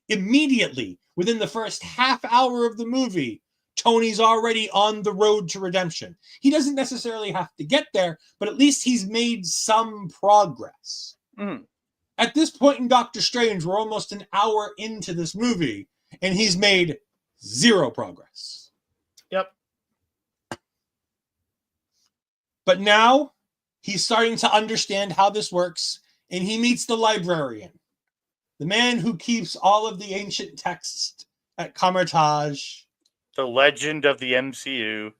S4: Immediately, within the first half hour of the movie, Tony's already on the road to redemption. He doesn't necessarily have to get there, but at least he's made some progress.
S5: Mm.
S4: At this point in Doctor Strange, we're almost an hour into this movie, and he's made zero progress.
S5: Yep.
S4: But now he's starting to understand how this works, and he meets the librarian, the man who keeps all of the ancient texts at Kamertage.
S5: The legend of the MCU.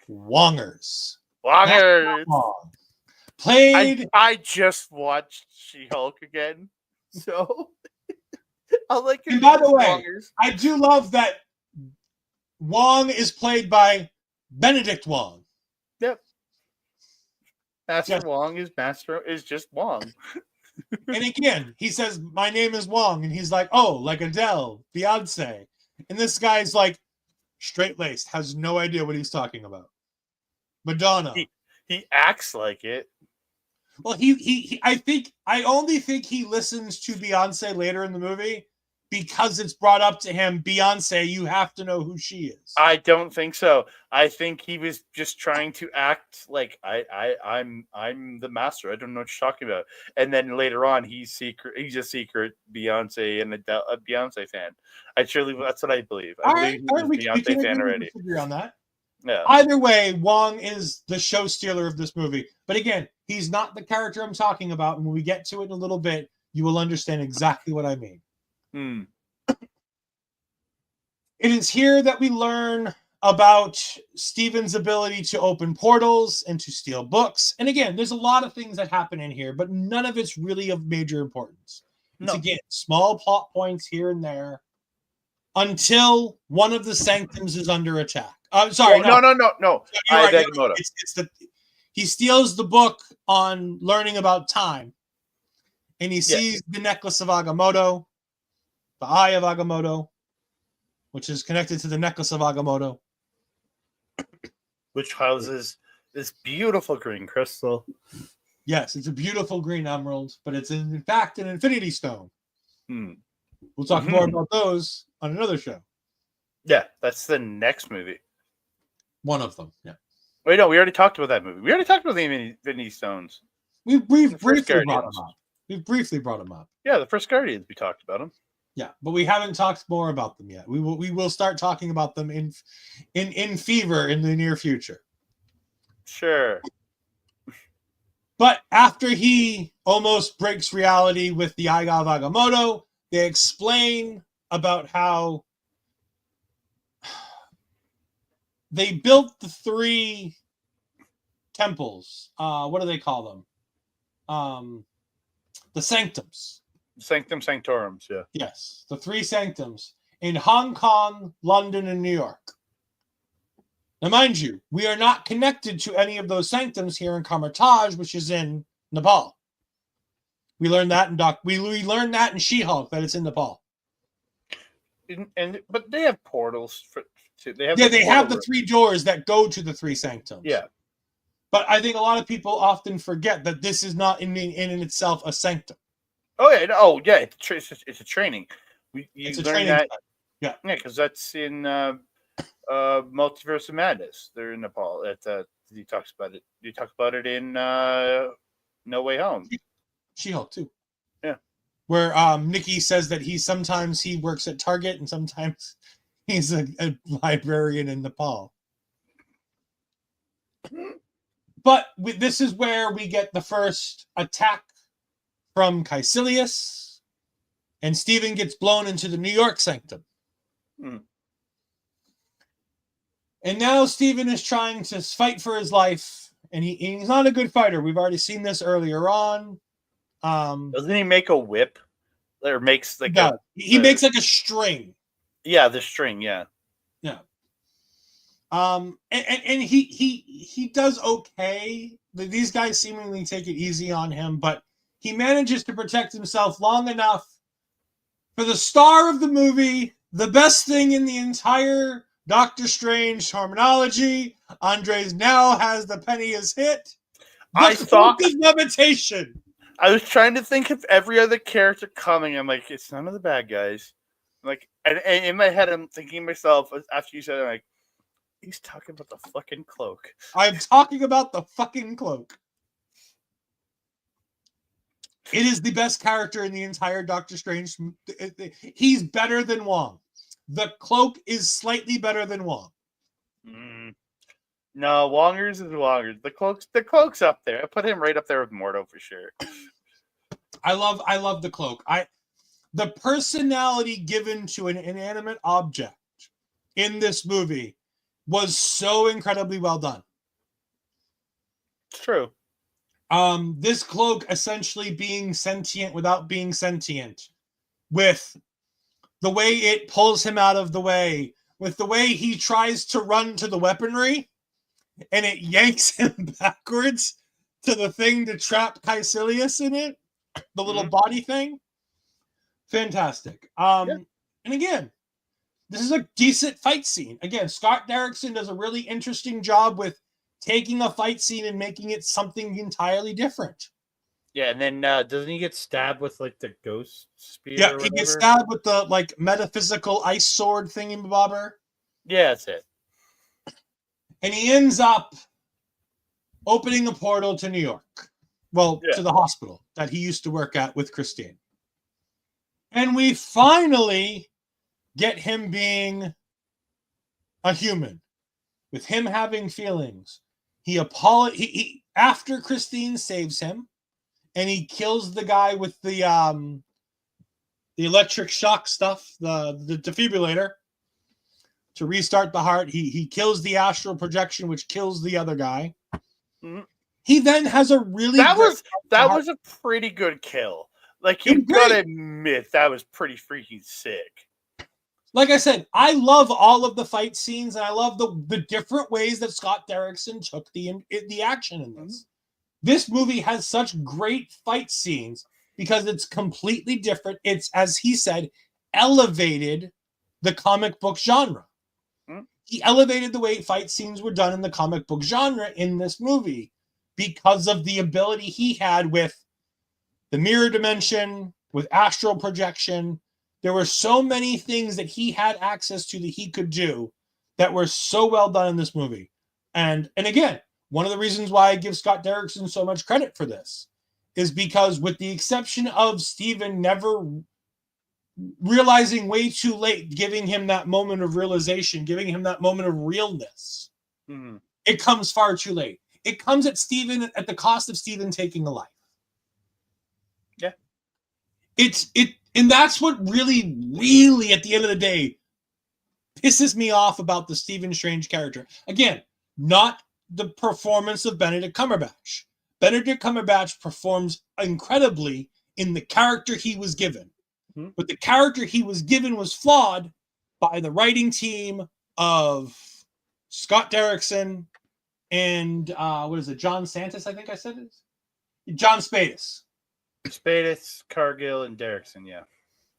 S4: Wongers.
S5: Wongers.
S4: Wong. Played.
S5: I just watched She-Hulk again, so I like it.
S4: And by the way,
S5: Wongers.
S4: I do love that Wong is played by Benedict Wong.
S5: Yep. Master
S4: Yes.
S5: Wong is just Wong.
S4: And again, he says, "My name is Wong," and he's like, "Oh, like Adele, Beyonce," and this guy's like straight-laced, has no idea what he's talking about. Madonna.
S5: He acts like it.
S4: Well, I only think he listens to Beyonce later in the movie because it's brought up to him, Beyonce, you have to know who she is.
S5: I don't think so. I think he was just trying to act like I'm the master. I don't know what you're talking about. And then later on, he's a secret Beyonce and a Beyonce fan. That's what I believe. I believe he was a Beyonce fan already.
S4: Agree on that.
S5: Yeah.
S4: Either way, Wong is the show stealer of this movie. But again, he's not the character I'm talking about. And when we get to it in a little bit, you will understand exactly what I mean.
S5: Hmm.
S4: It is here that we learn about Steven's ability to open portals and to steal books. And again, there's a lot of things that happen in here, but none of it's really of major importance. It's, again, small plot points here and there until one of the sanctums is under attack.
S5: No.
S4: Right. He steals the book on learning about time, and he sees the necklace of Agamotto, the eye of Agamotto, which is connected to the necklace of Agamotto,
S5: which houses this beautiful green crystal.
S4: Yes, it's a beautiful green emerald, but it's in fact an infinity stone. We'll talk more about those on another show.
S5: Yeah, that's the next movie.
S4: One of them, yeah.
S5: Wait, no, we already talked about that movie. We already talked about the Infinity Stones.
S4: We've briefly brought them up. We've briefly brought them up.
S5: Yeah, the first Guardians, we talked about them.
S4: Yeah, but we haven't talked more about them yet. We will start talking about them in fever in the near future.
S5: Sure.
S4: But after he almost breaks reality with the Eye of Agamotto, they explain about how they built the 3 temples. What do they call them? the sanctums.
S5: Sanctum Sanctorums, yeah.
S4: Yes, the 3 sanctums in Hong Kong, London, and New York. Now, mind you, we are not connected to any of those sanctums here in Kamartaj, which is in Nepal. We learned that in we learned that in She-Hulk, that it's in Nepal.
S5: But they have portals they have
S4: they have the
S5: room.
S4: 3 doors that go to the 3 sanctums.
S5: Yeah.
S4: But I think a lot of people often forget that this is not in itself a sanctum.
S5: Oh yeah, it's a training.
S4: It's a
S5: learn
S4: training
S5: that.
S4: time. Yeah,
S5: because that's in Multiverse of Madness. They're in Nepal. He talks about it. You talk about it in No Way Home.
S4: She-Hulk too.
S5: Yeah,
S4: where Nikki says that sometimes he works at Target and sometimes he's a librarian in Nepal. But this is where we get the first attack from Caecilius, and Stephen gets blown into the New York sanctum. And now Stephen is trying to fight for his life, and he's not a good fighter. We've already seen this earlier on.
S5: Doesn't he make a whip? Or makes like
S4: he makes like a string.
S5: Yeah, the string, yeah.
S4: Yeah. And he does okay. These guys seemingly take it easy on him, but he manages to protect himself long enough for the star of the movie, the best thing in the entire Doctor Strange terminology. Andres now has the penny has hit. The cloak of levitation.
S5: I was trying to think of every other character coming. I'm like, it's none of the bad guys. Like, and in my head, I'm thinking to myself after you said it, I'm like, he's talking about the fucking cloak.
S4: I'm talking about the fucking cloak. It is the best character in the entire Doctor Strange. He's better than Wong. The cloak is slightly better than Wong.
S5: No, Wongers is Wongers. The cloak's up there. I put him right up there with Mordo for sure.
S4: I love the cloak. The personality given to an inanimate object in this movie was so incredibly well done.
S5: It's true.
S4: This cloak essentially being sentient without being sentient, with the way it pulls him out of the way, with the way he tries to run to the weaponry, and it yanks him backwards to the thing to trap Caecilius in it, the little body thing. Fantastic. And again, this is a decent fight scene. Again, Scott Derrickson does a really interesting job with taking a fight scene and making it something entirely different.
S6: Yeah, and then doesn't he get stabbed with like the ghost spear?
S4: Yeah, he gets stabbed with the like metaphysical ice sword thingy bobber.
S5: Yeah, that's it.
S4: And he ends up opening a portal to New York. Well, to the hospital that he used to work at with Christine. And we finally get him being a human, with him having feelings. He after Christine saves him, and he kills the guy with the electric shock stuff, the defibrillator, to restart the heart. He kills the astral projection, which kills the other guy. Mm-hmm. He then has a really
S5: that was a pretty good kill. Like, you gotta admit that was pretty freaking sick.
S4: Like I said, I love all of the fight scenes, and I love the different ways that Scott Derrickson took the action in this. This movie has such great fight scenes because it's completely different. It's, as he said, elevated the comic book genre. He elevated the way fight scenes were done in the comic book genre in this movie because of the ability he had with the mirror dimension, with astral projection. There were so many things that he had access to that he could do that were so well done in this movie. And again, one of the reasons why I give Scott Derrickson so much credit for this is because, with the exception of Steven never realizing way too late, giving him that moment of realization, giving him that moment of realness, it comes far too late. It comes at the cost of Steven taking a life.
S5: Yeah.
S4: And that's what really, really, at the end of the day, pisses me off about the Stephen Strange character. Again, not the performance of Benedict Cumberbatch. Benedict Cumberbatch performs incredibly in the character he was given.
S6: Hmm.
S4: But the character he was given was flawed by the writing team of Scott Derrickson and what is it, John Santos, I think I said it. John Spadis.
S6: Spadis, Cargill, and Derrickson. Yeah.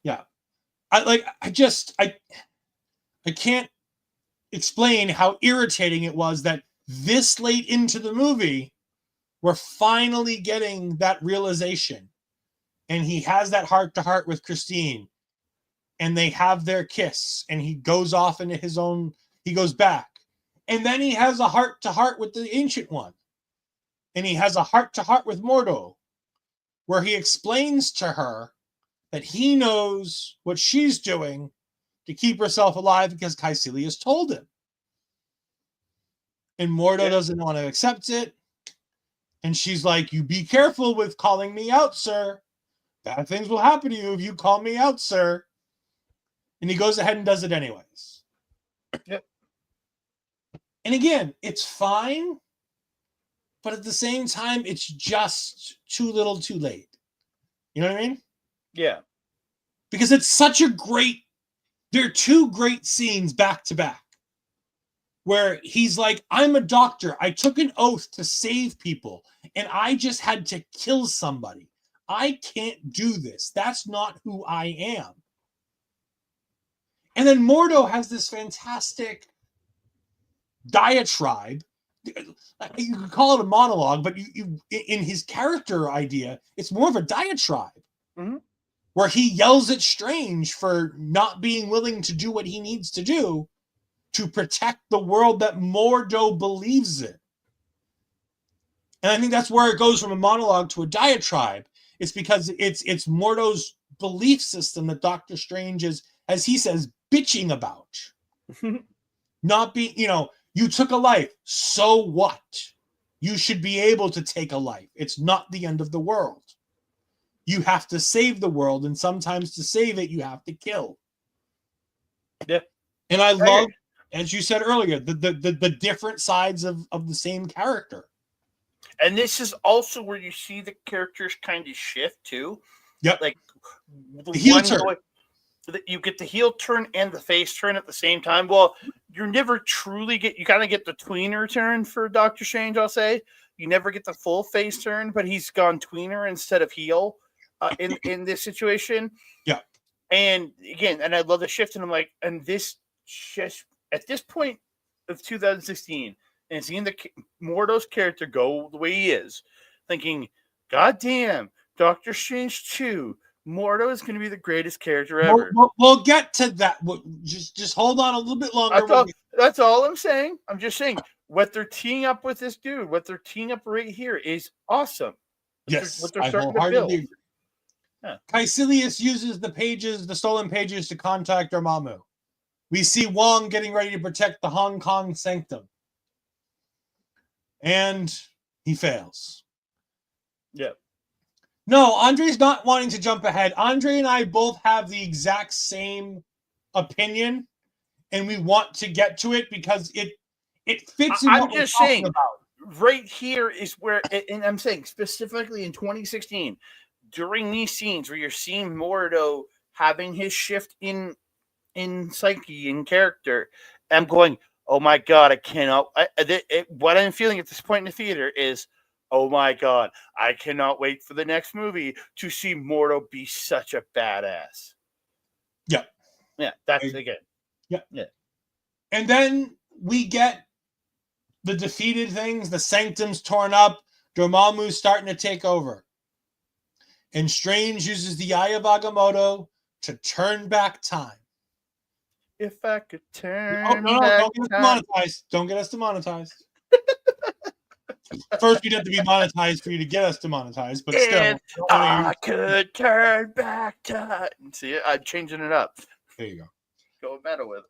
S4: Yeah. I can't explain how irritating it was that this late into the movie, we're finally getting that realization. And he has that heart-to-heart with Christine. And they have their kiss. And he goes off into his own... He goes back. And then he has a heart-to-heart with the Ancient One. And he has a heart-to-heart with Mordo, where he explains to her that he knows what she's doing to keep herself alive because Caecilius told him. And Mordo doesn't want to accept it. And she's like, you be careful with calling me out, sir. Bad things will happen to you if you call me out, sir. And he goes ahead and does it anyways.
S6: Yep.
S4: And again, it's fine. But at the same time, it's just too little too late. You know what I mean?
S6: Yeah.
S4: Because it's such a great... There are two great scenes back to back where he's like, I'm a doctor. I took an oath to save people, and I just had to kill somebody. I can't do this. That's not who I am. And then Mordo has this fantastic diatribe. You could call it a monologue, but you in his character idea, it's more of a diatribe.
S6: Mm-hmm.
S4: Where he yells at Strange for not being willing to do what he needs to do to protect the world that Mordo believes in. And I think that's where it goes from a monologue to a diatribe. It's because it's Mordo's belief system that Doctor Strange is, as he says, bitching about. Not being, you took a life. So what? You should be able to take a life. It's not the end of the world. You have to save the world, and sometimes to save it, you have to kill.
S6: Yeah.
S4: And I love, as you said earlier, the different sides of the same character.
S5: And this is also where you see the characters kind of shift too.
S4: Yep.
S5: Like
S4: the heel turn.
S5: You get the heel turn and the face turn at the same time. Well, you never truly you kind of get the tweener turn for Doctor Strange, I'll say. You never get the full face turn, but he's gone tweener instead of heel in this situation.
S4: Yeah.
S5: And again, and I love the shift, and I'm like, and this just at this point of 2016, and seeing Mordo's character go the way he is, thinking, God damn, Doctor Strange 2, Mordo is going to be the greatest character ever.
S4: We'll get to that. Just hold on a little bit longer.
S5: That's all I'm saying. I'm just saying what they're teeing up with this dude, what they're teeing up right here is awesome.
S4: Yes,
S5: what they're
S4: I
S5: starting to
S4: wholeheartedly
S5: build.
S4: agree. Yeah. Caecilius uses the stolen pages to contact Dormammu. We see Wong getting ready to protect the Hong Kong sanctum. And he fails.
S6: Yeah.
S4: No, Andre's not wanting to jump ahead. Andre and I both have the exact same opinion, and we want to get to it because it fits in what we're talking about.
S5: Right here is where, and I'm saying specifically in 2016, during these scenes where you're seeing Mordo having his shift in psyche and character, I'm going, oh my God, I cannot. What I'm feeling at this point in the theater is, oh my God, I cannot wait for the next movie to see Mordo be such a badass.
S4: Yeah.
S5: Yeah, that's again.
S4: Yeah.
S5: Yeah.
S4: And then we get the defeated things, the sanctum's torn up, Dormammu's starting to take over. And Strange uses the Eye of Agamotto to turn back time.
S5: If I could turn
S4: don't get us demonetized. Don't get us demonetized. First, we'd have to be monetized for you to get us demonetized, but still.
S5: I could turn back time. See, I'm changing it up.
S4: There you go.
S5: Go meta with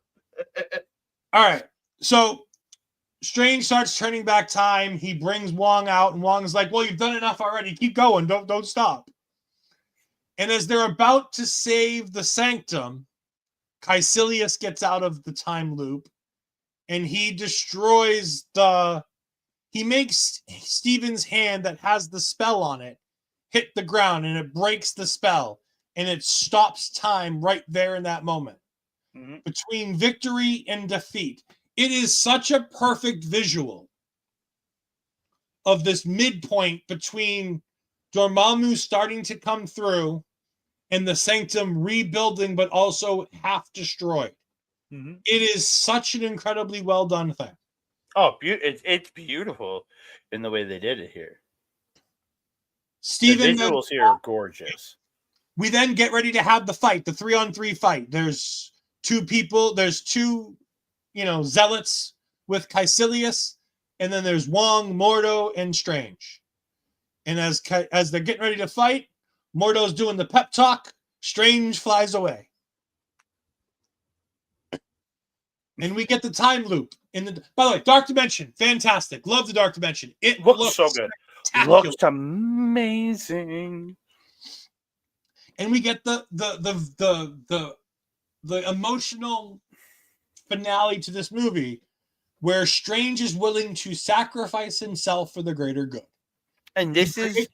S5: it.
S4: All right. So Strange starts turning back time. He brings Wong out, and Wong's like, well, you've done enough already. Keep going. Don't stop. And as they're about to save the sanctum, Caecilius gets out of the time loop, and he destroys he makes Stephen's hand that has the spell on it hit the ground and it breaks the spell and it stops time right there in that moment between victory and defeat. It is such a perfect visual of this midpoint between Dormammu starting to come through and the Sanctum rebuilding, but also half destroyed. It is such an incredibly well done thing.
S5: Oh, it's beautiful in the way they did it here.
S4: Steven,
S5: the visuals here are gorgeous.
S4: We then get ready to have the fight, the 3-on-3 fight. There's two people, there's two, zealots with Caecilius, and then there's Wong, Mordo, and Strange. And as they're getting ready to fight, Mordo's doing the pep talk, Strange flies away. And we get the time loop. By the way, Dark Dimension, fantastic. Love the Dark Dimension. It
S5: looks so good. Looks amazing.
S4: And we get the emotional finale to this movie where Strange is willing to sacrifice himself for the greater good.
S5: And this is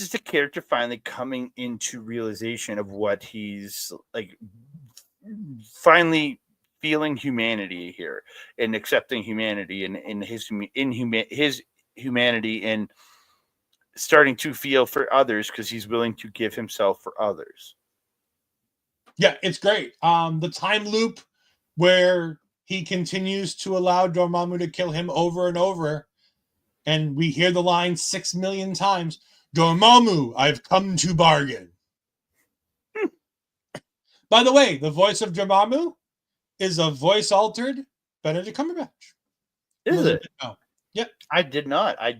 S5: the character finally coming into realization of what he's like, finally feeling humanity here and accepting humanity and his humanity and starting to feel for others because he's willing to give himself for others.
S4: Yeah, it's great. The time loop where he continues to allow Dormammu to kill him over and over, and we hear the line 6 million times, Dormammu, I've come to bargain. By the way, the voice of Dormammu is a voice altered Benedict Cumberbatch.
S5: Is it?
S4: No. Yep.
S5: I did not. I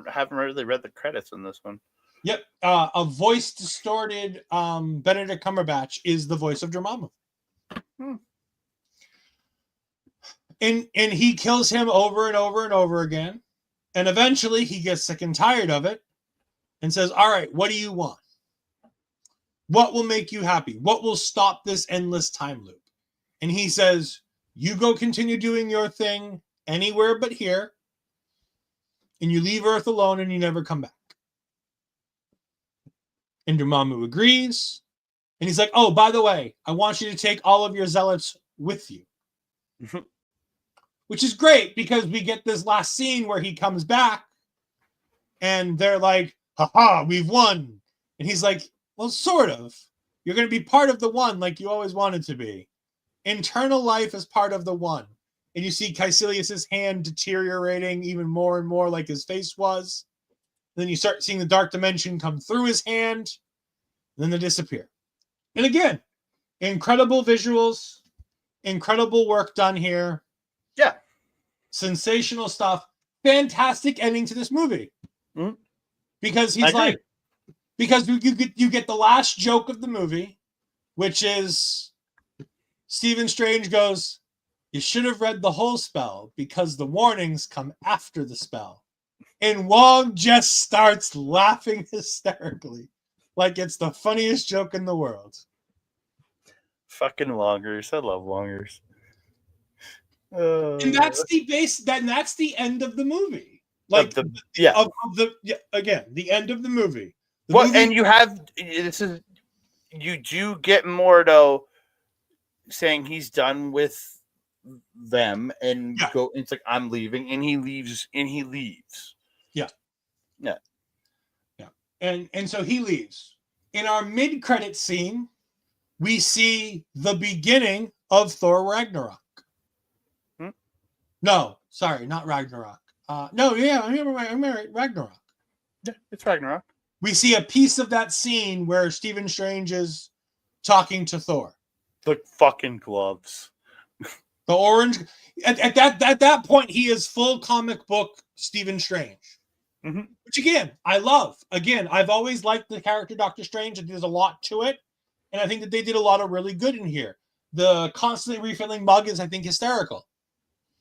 S5: haven't really read the credits on this one.
S4: Yep. A voice distorted Benedict Cumberbatch is the voice of Dormammu. And he kills him over and over and over again. And eventually he gets sick and tired of it and says, all right, what do you want? What will make you happy? What will stop this endless time loop? And he says, you go continue doing your thing anywhere but here. And you leave Earth alone and you never come back. And Dormammu agrees. And he's like, oh, by the way, I want you to take all of your zealots with you. Which is great because we get this last scene where he comes back and they're like, haha, we've won. And he's like, well, sort of. You're going to be part of the one like you always wanted to be. Internal life is part of the one. And you see Caecilius's hand deteriorating even more and more like his face was. Then you start seeing the Dark Dimension come through his hand. Then they disappear. And again, incredible visuals, incredible work done here.
S5: Yeah.
S4: Sensational stuff. Fantastic ending to this movie. Because he's like, because you get the last joke of the movie, which is Stephen Strange goes, you should have read the whole spell because the warnings come after the spell. And Wong just starts laughing hysterically. Like it's the funniest joke in the world.
S5: Fucking Wongers. I love Wongers.
S4: And that's the base. That's the end of the movie. Like
S5: the
S4: end of the movie.
S5: And you have you do get Mordo saying he's done with them and go. It's like I'm leaving, and he leaves. Yeah. And so he leaves. In our mid-credit scene, we see the beginning of Thor Ragnarok. No, sorry, not Ragnarok. I'm Ragnarok. Yeah, it's Ragnarok.
S4: We see a piece of that scene where Stephen Strange is talking to Thor.
S5: The fucking gloves.
S4: The orange. At that point, he is full comic book Stephen Strange. Which again, I love. Again, I've always liked the character Doctor Strange, and there's a lot to it. And I think that they did a lot of really good in here. The constantly refilling mug is, I think, hysterical.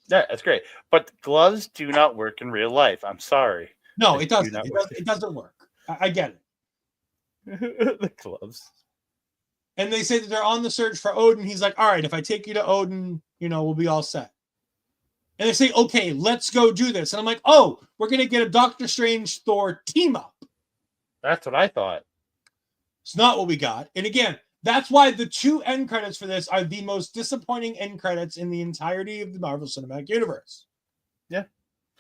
S5: Yeah, that's great. But gloves do not work in real life. I'm sorry.
S4: No, it doesn't. It doesn't work. I get
S5: it. The gloves.
S4: And they say that they're on the search for Odin. He's like, all right, if I take you to Odin, we'll be all set. And they say, okay, let's go do this. And I'm like, oh, we're going to get a Doctor Strange Thor team up.
S6: That's what I thought.
S4: It's not what we got. And again, that's why the 2 end credits for this are the most disappointing end credits in the entirety of the Marvel Cinematic Universe.
S5: Yeah.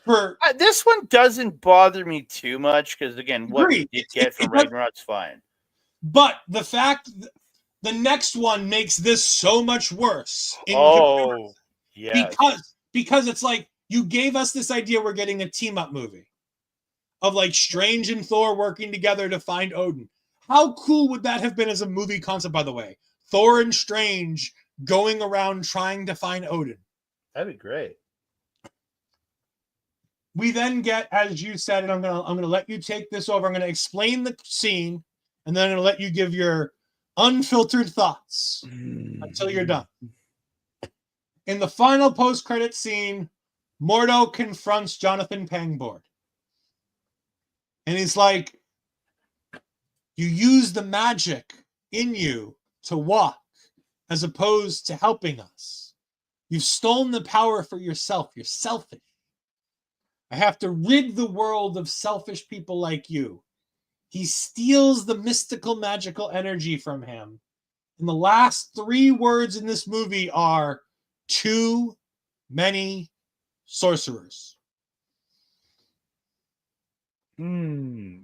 S4: For
S5: This one doesn't bother me too much because, again, what we
S4: Agreed.
S5: did get from Ragnarok's fine.
S4: But the fact the next one makes this so much worse in
S5: Oh, yeah.
S4: because it's like you gave us this idea we're getting a team up movie of like Strange and Thor working together to find Odin. How cool would that have been as a movie concept, by the way? Thor and Strange going around trying to find Odin.
S6: That'd be great.
S4: We then get, as you said, and I'm gonna let you take this over. I'm gonna explain the scene, and then I'm gonna let you give your unfiltered thoughts until you're done. In the final post-credit scene, Mordo confronts Jonathan Pangborn. And he's like, you use the magic in you to walk as opposed to helping us. You've stolen the power for yourself. You're selfish. I have to rid the world of selfish people like you. He steals the mystical, magical energy from him. And the last 3 words in this movie are too many sorcerers.
S5: I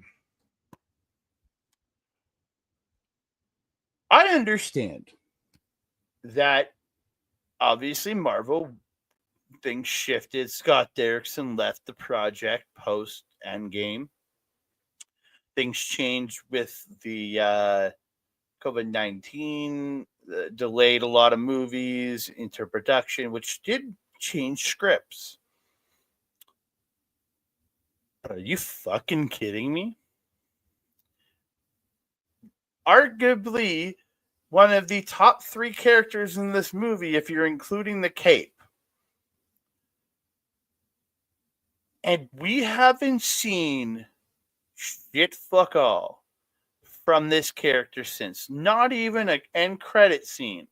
S5: understand that obviously Marvel things shifted. Scott Derrickson left the project post Endgame. Things changed with the COVID-19, delayed a lot of movies into production, which did change scripts. Are you fucking kidding me? Arguably one of the top 3 characters in this movie, if you're including the cape. And we haven't seen shit fuck all from this character since. Not even an end credit scene.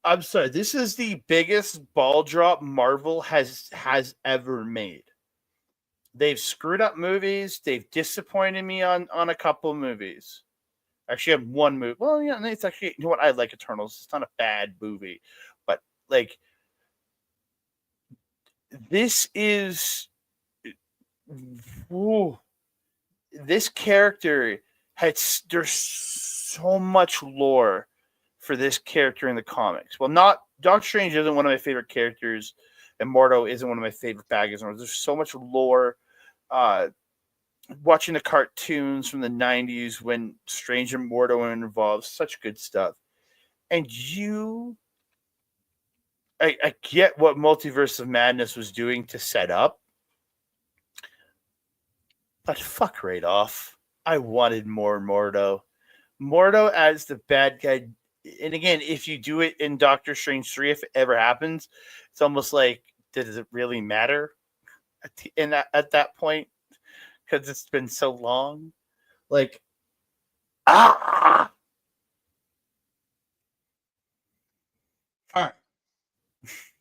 S5: I'm sorry, this is the biggest ball drop Marvel has ever made. They've screwed up movies. They've disappointed me on a couple movies. Actually, I have one movie. Well, yeah, it's actually, you know what? I like Eternals. It's not a bad movie. But, like, this is... Ooh, this character there's so much lore for this character in the comics. Well, not Doctor Strange isn't one of my favorite characters, and Mordo isn't one of my favorite bad guys. There's so much lore. Watching the cartoons from the 90s when Strange and Mordo were involved, such good stuff. And I get what Multiverse of Madness was doing to set up, but fuck right off. I wanted more Mordo. Mordo as the bad guy. And again, if you do it in Doctor Strange 3, if it ever happens, it's almost like, does it really matter at that point? Because it's been so long. Like,
S4: All right.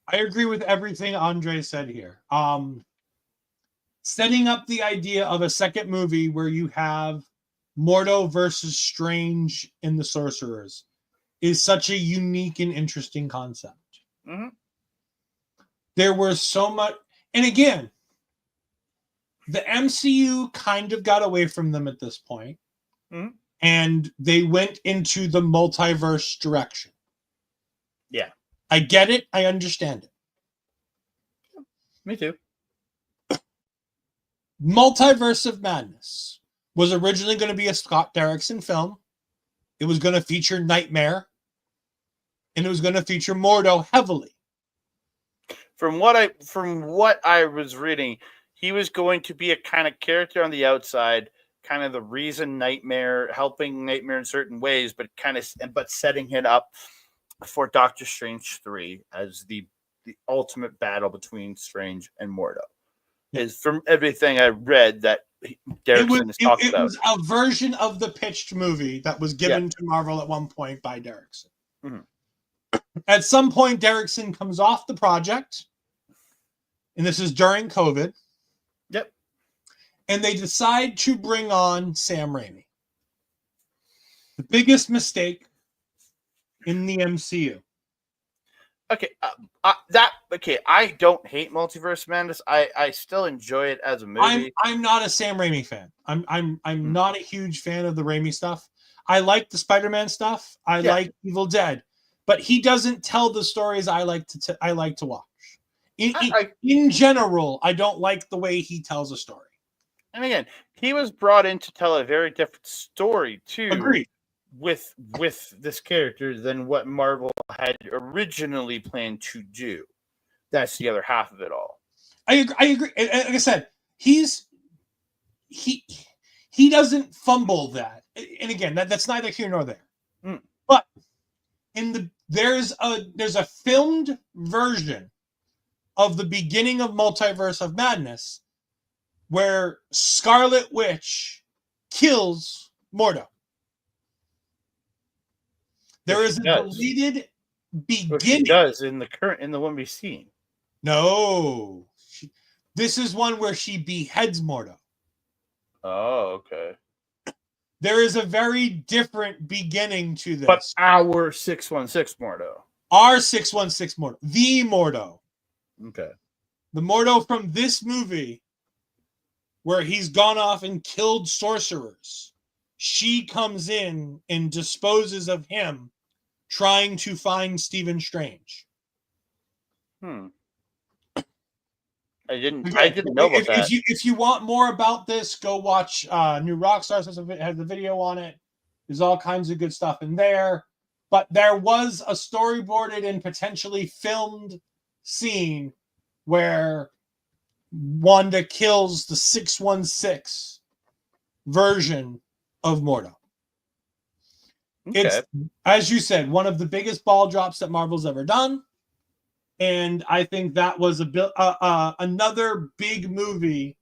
S4: I agree with everything Andre said here. Setting up the idea of a second movie where you have Mordo versus Strange in the Sorcerers is such a unique and interesting concept.
S5: Mm-hmm.
S4: There was so much, and again, the MCU kind of got away from them at this point, and they went into the multiverse direction.
S5: Yeah.
S4: I get it. I understand it.
S5: Me too.
S4: Multiverse of Madness was originally going to be a Scott Derrickson film. It was going to feature Nightmare, and it was going to feature Mordo heavily.
S5: From what I was reading, he was going to be a kind of character on the outside, kind of the reason helping Nightmare in certain ways, but setting it up for Doctor Strange 3 as the ultimate battle between Strange and Mordo. Is from everything I read that Derrickson has talked about. It was
S4: a version of the pitched movie that was given to Marvel at one point by Derrickson. Mm-hmm. At some point, Derrickson comes off the project, and this is during COVID. and they decide to bring on Sam Raimi. The biggest mistake in the MCU.
S5: Okay, I don't hate Multiverse Madness. I still enjoy it as a movie.
S4: I'm not a Sam Raimi fan. I'm not a huge fan of the Raimi stuff. I like the Spider-Man stuff. I like Evil Dead, but he doesn't tell the stories I like to watch. In general, I don't like the way he tells a story.
S5: And again, he was brought in to tell a very different story too.
S4: Agreed.
S5: With this character than what Marvel had originally planned to do. That's the other half of it all.
S4: I agree. Like I said, he doesn't fumble that. And again, that's neither here nor there. But there's a filmed version of the beginning of Multiverse of Madness where Scarlet Witch kills Mordo. There is a deleted beginning.
S5: She does in the one we've seen.
S4: No, this is one where she beheads Mordo.
S5: Oh, okay.
S4: There is a very different beginning to this.
S5: But our 616 Mordo.
S4: Our 616 Mordo. The Mordo.
S5: Okay.
S4: The Mordo from this movie where he's gone off and killed sorcerers. She comes in and disposes of him trying to find Stephen Strange.
S5: I didn't know about that.
S4: If you want more about this, go watch New Rockstars has a video on it. There's all kinds of good stuff in there. But there was a storyboarded and potentially filmed scene where Wanda kills the 616 version of Mordo. Okay. It's, as you said, one of the biggest ball drops that Marvel's ever done. And I think that was another big movie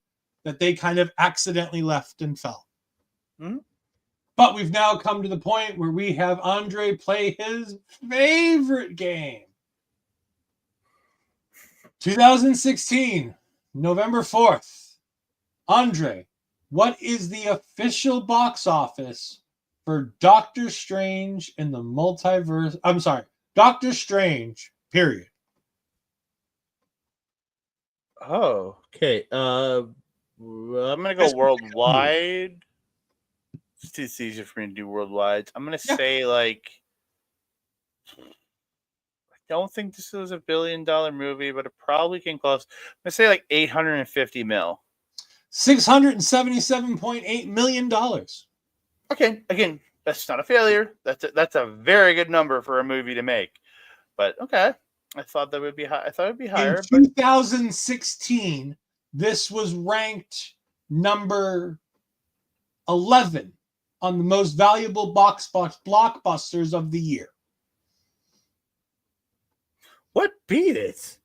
S4: that they kind of accidentally left and fell. But we've now come to the point where we have Andre play his favorite game. 2016, November 4th. Andre, what is the official box office for Doctor Strange in the Multiverse? I'm sorry, Doctor Strange, period.
S5: Oh, okay. I'm gonna go worldwide. It's easier for me to do worldwide. I'm gonna say like, I don't think this was $1 billion movie, but it probably came close. I'm gonna say like 850 mil.
S4: $677.8 million.
S5: Okay, again, that's not a failure. That's a very good number for a movie to make. But okay, I thought that would be high. I thought it'd be higher.
S4: In 2016, this was ranked number 11 on the most valuable blockbusters of the year.
S5: What beat it?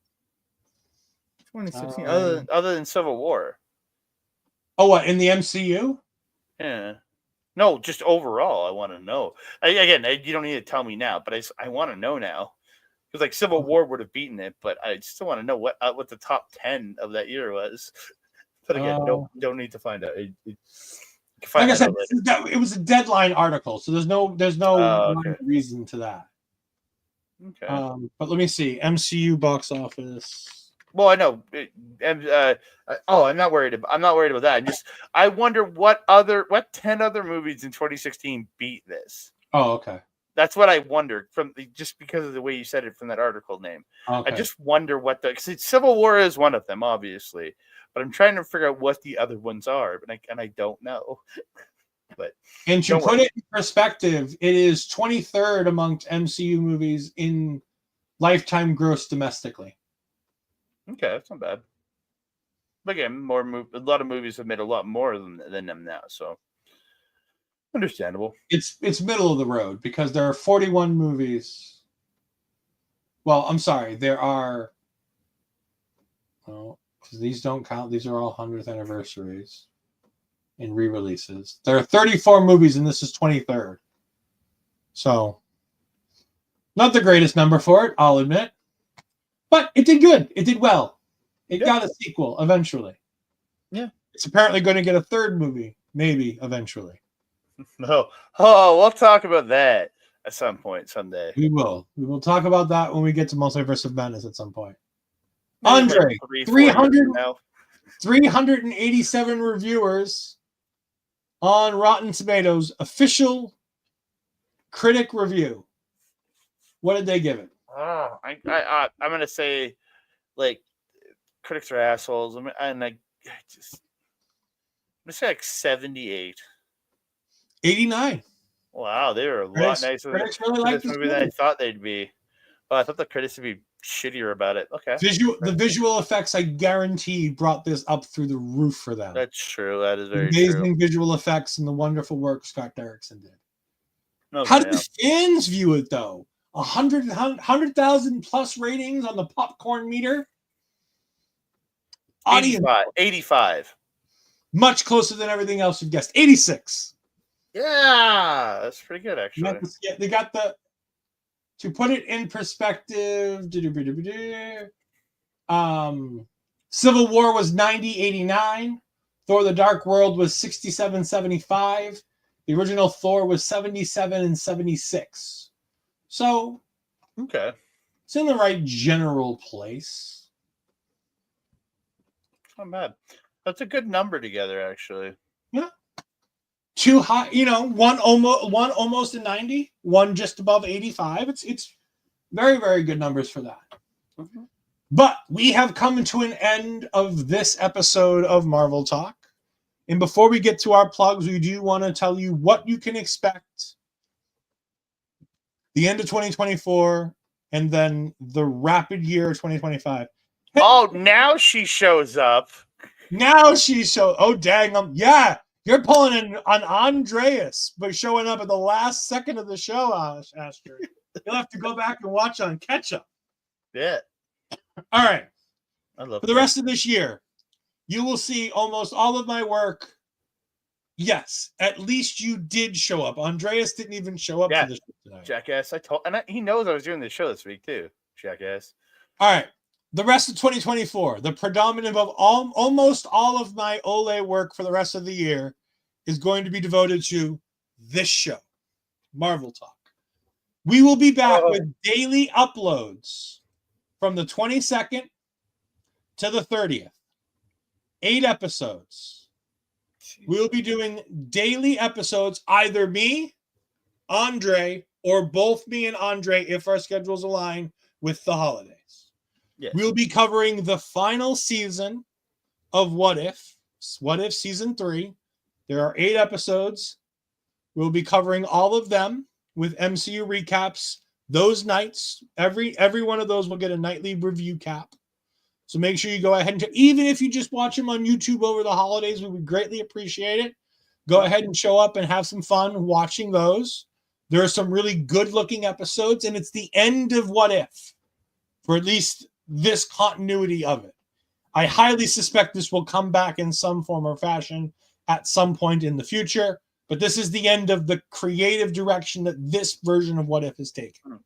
S5: 2016, other than Civil War.
S4: Oh, what, in the MCU?
S5: Yeah. No, just overall, I want to know. You don't need to tell me now, but I want to know now. Because like Civil War would have beaten it, but I still want to know what the top 10 of that year was. But again, don't need to find out.
S4: Like I said, it was a deadline article, so there's no reason to that.
S5: Okay.
S4: But let me see. MCU box office.
S5: Well, I know. I'm not worried about that. I wonder what 10 other movies in 2016 beat this.
S4: Oh, okay.
S5: That's what I wondered just because of the way you said it from that article name.
S4: Okay.
S5: I just wonder because Civil War is one of them, obviously, but I'm trying to figure out what the other ones are, and I don't know.
S4: And to put it in perspective, it is 23rd amongst MCU movies in lifetime gross domestically.
S5: Okay, that's not bad. But again, a lot of movies have made a lot more than them now, so understandable.
S4: It's middle of the road because there are 41 movies. Well, I'm sorry, there are. Well, because these don't count. These are all 100th anniversaries and re-releases. There are 34 movies, and this is 23rd. So, not the greatest number for it, I'll admit. But it did good. It did well. It got a sequel eventually.
S5: Yeah.
S4: It's apparently going to get a third movie, maybe eventually.
S5: No. Oh, we'll talk about that at some point someday.
S4: We will. We will talk about that when we get to Multiverse of Madness at some point.
S5: Maybe
S4: Andre,
S5: like 3-4 years from now.
S4: 387 reviewers on Rotten Tomatoes official critic review. What did they give it?
S5: Oh, I'm gonna say, like, critics are assholes. I'm gonna say like 78.
S4: 89.
S5: Wow, they were a
S4: Critics-
S5: lot nicer
S4: critics really
S5: to
S4: like
S5: this
S4: this
S5: movie than I
S4: movie.
S5: thought they'd be. Oh, I thought the critics would be shittier about it. Okay,
S4: The visual effects, I guarantee, brought this up through the roof for them.
S5: that's true. That is very
S4: Amazing
S5: true.
S4: visual effects and the wonderful work Scott Derrickson did.
S5: No,
S4: How
S5: yeah.
S4: did the fans view it, though? 100,000 plus ratings on the popcorn meter. Audience
S5: 85.
S4: much closer than everything else you've guessed. 86.
S5: Yeah, that's pretty good actually.
S4: They got the. To put it in perspective, Civil War was 90-89. Thor: The Dark World was 67-75. The original Thor was 77-76. So
S5: Okay,
S4: it's in the right general place.
S5: it's not bad. That's a good number together, actually.
S4: Yeah. Too high, one almost a 90, one just above 85. It's very, very good numbers for that.
S5: Mm-hmm.
S4: But we have come to an end of this episode of Marvel Talk. And before we get to our plugs, we do want to tell you what you can expect the end of 2024 and then the rapid year of 2025.
S5: Oh, now she shows up.
S4: Now she's oh dang, yeah, you're pulling in on Andreas, but showing up at the last second of the show, Asher. You'll have to go back and watch on catch up.
S5: Yeah,
S4: All right.
S5: I love
S4: For the rest of this year, you will see almost all of my work. Yes, at least you did show up. Andreas didn't even show up for the show tonight.
S5: Jackass. He knows I was doing this show this week too. Jackass.
S4: All right. The rest of 2024, the predominant of almost all of my Ole work for the rest of the year is going to be devoted to this show, Marvel Talk. We will be back with daily uploads from the 22nd to the 30th. 8 episodes. We'll be doing daily episodes, either me, Andre, or both me and Andre, if our schedules align with the holidays.
S5: Yes.
S4: We'll be covering the final season of What If Season 3. There are 8 episodes. We'll be covering all of them with MCU recaps. Those nights, every one of those will get a nightly review cap. So make sure you go ahead and even if you just watch them on YouTube over the holidays, we would greatly appreciate it. Go ahead and show up and have some fun watching those. There are some really good-looking episodes, and it's the end of What If, for at least this continuity of it. I highly suspect this will come back in some form or fashion at some point in the future, but this is the end of the creative direction that this version of What If is taking.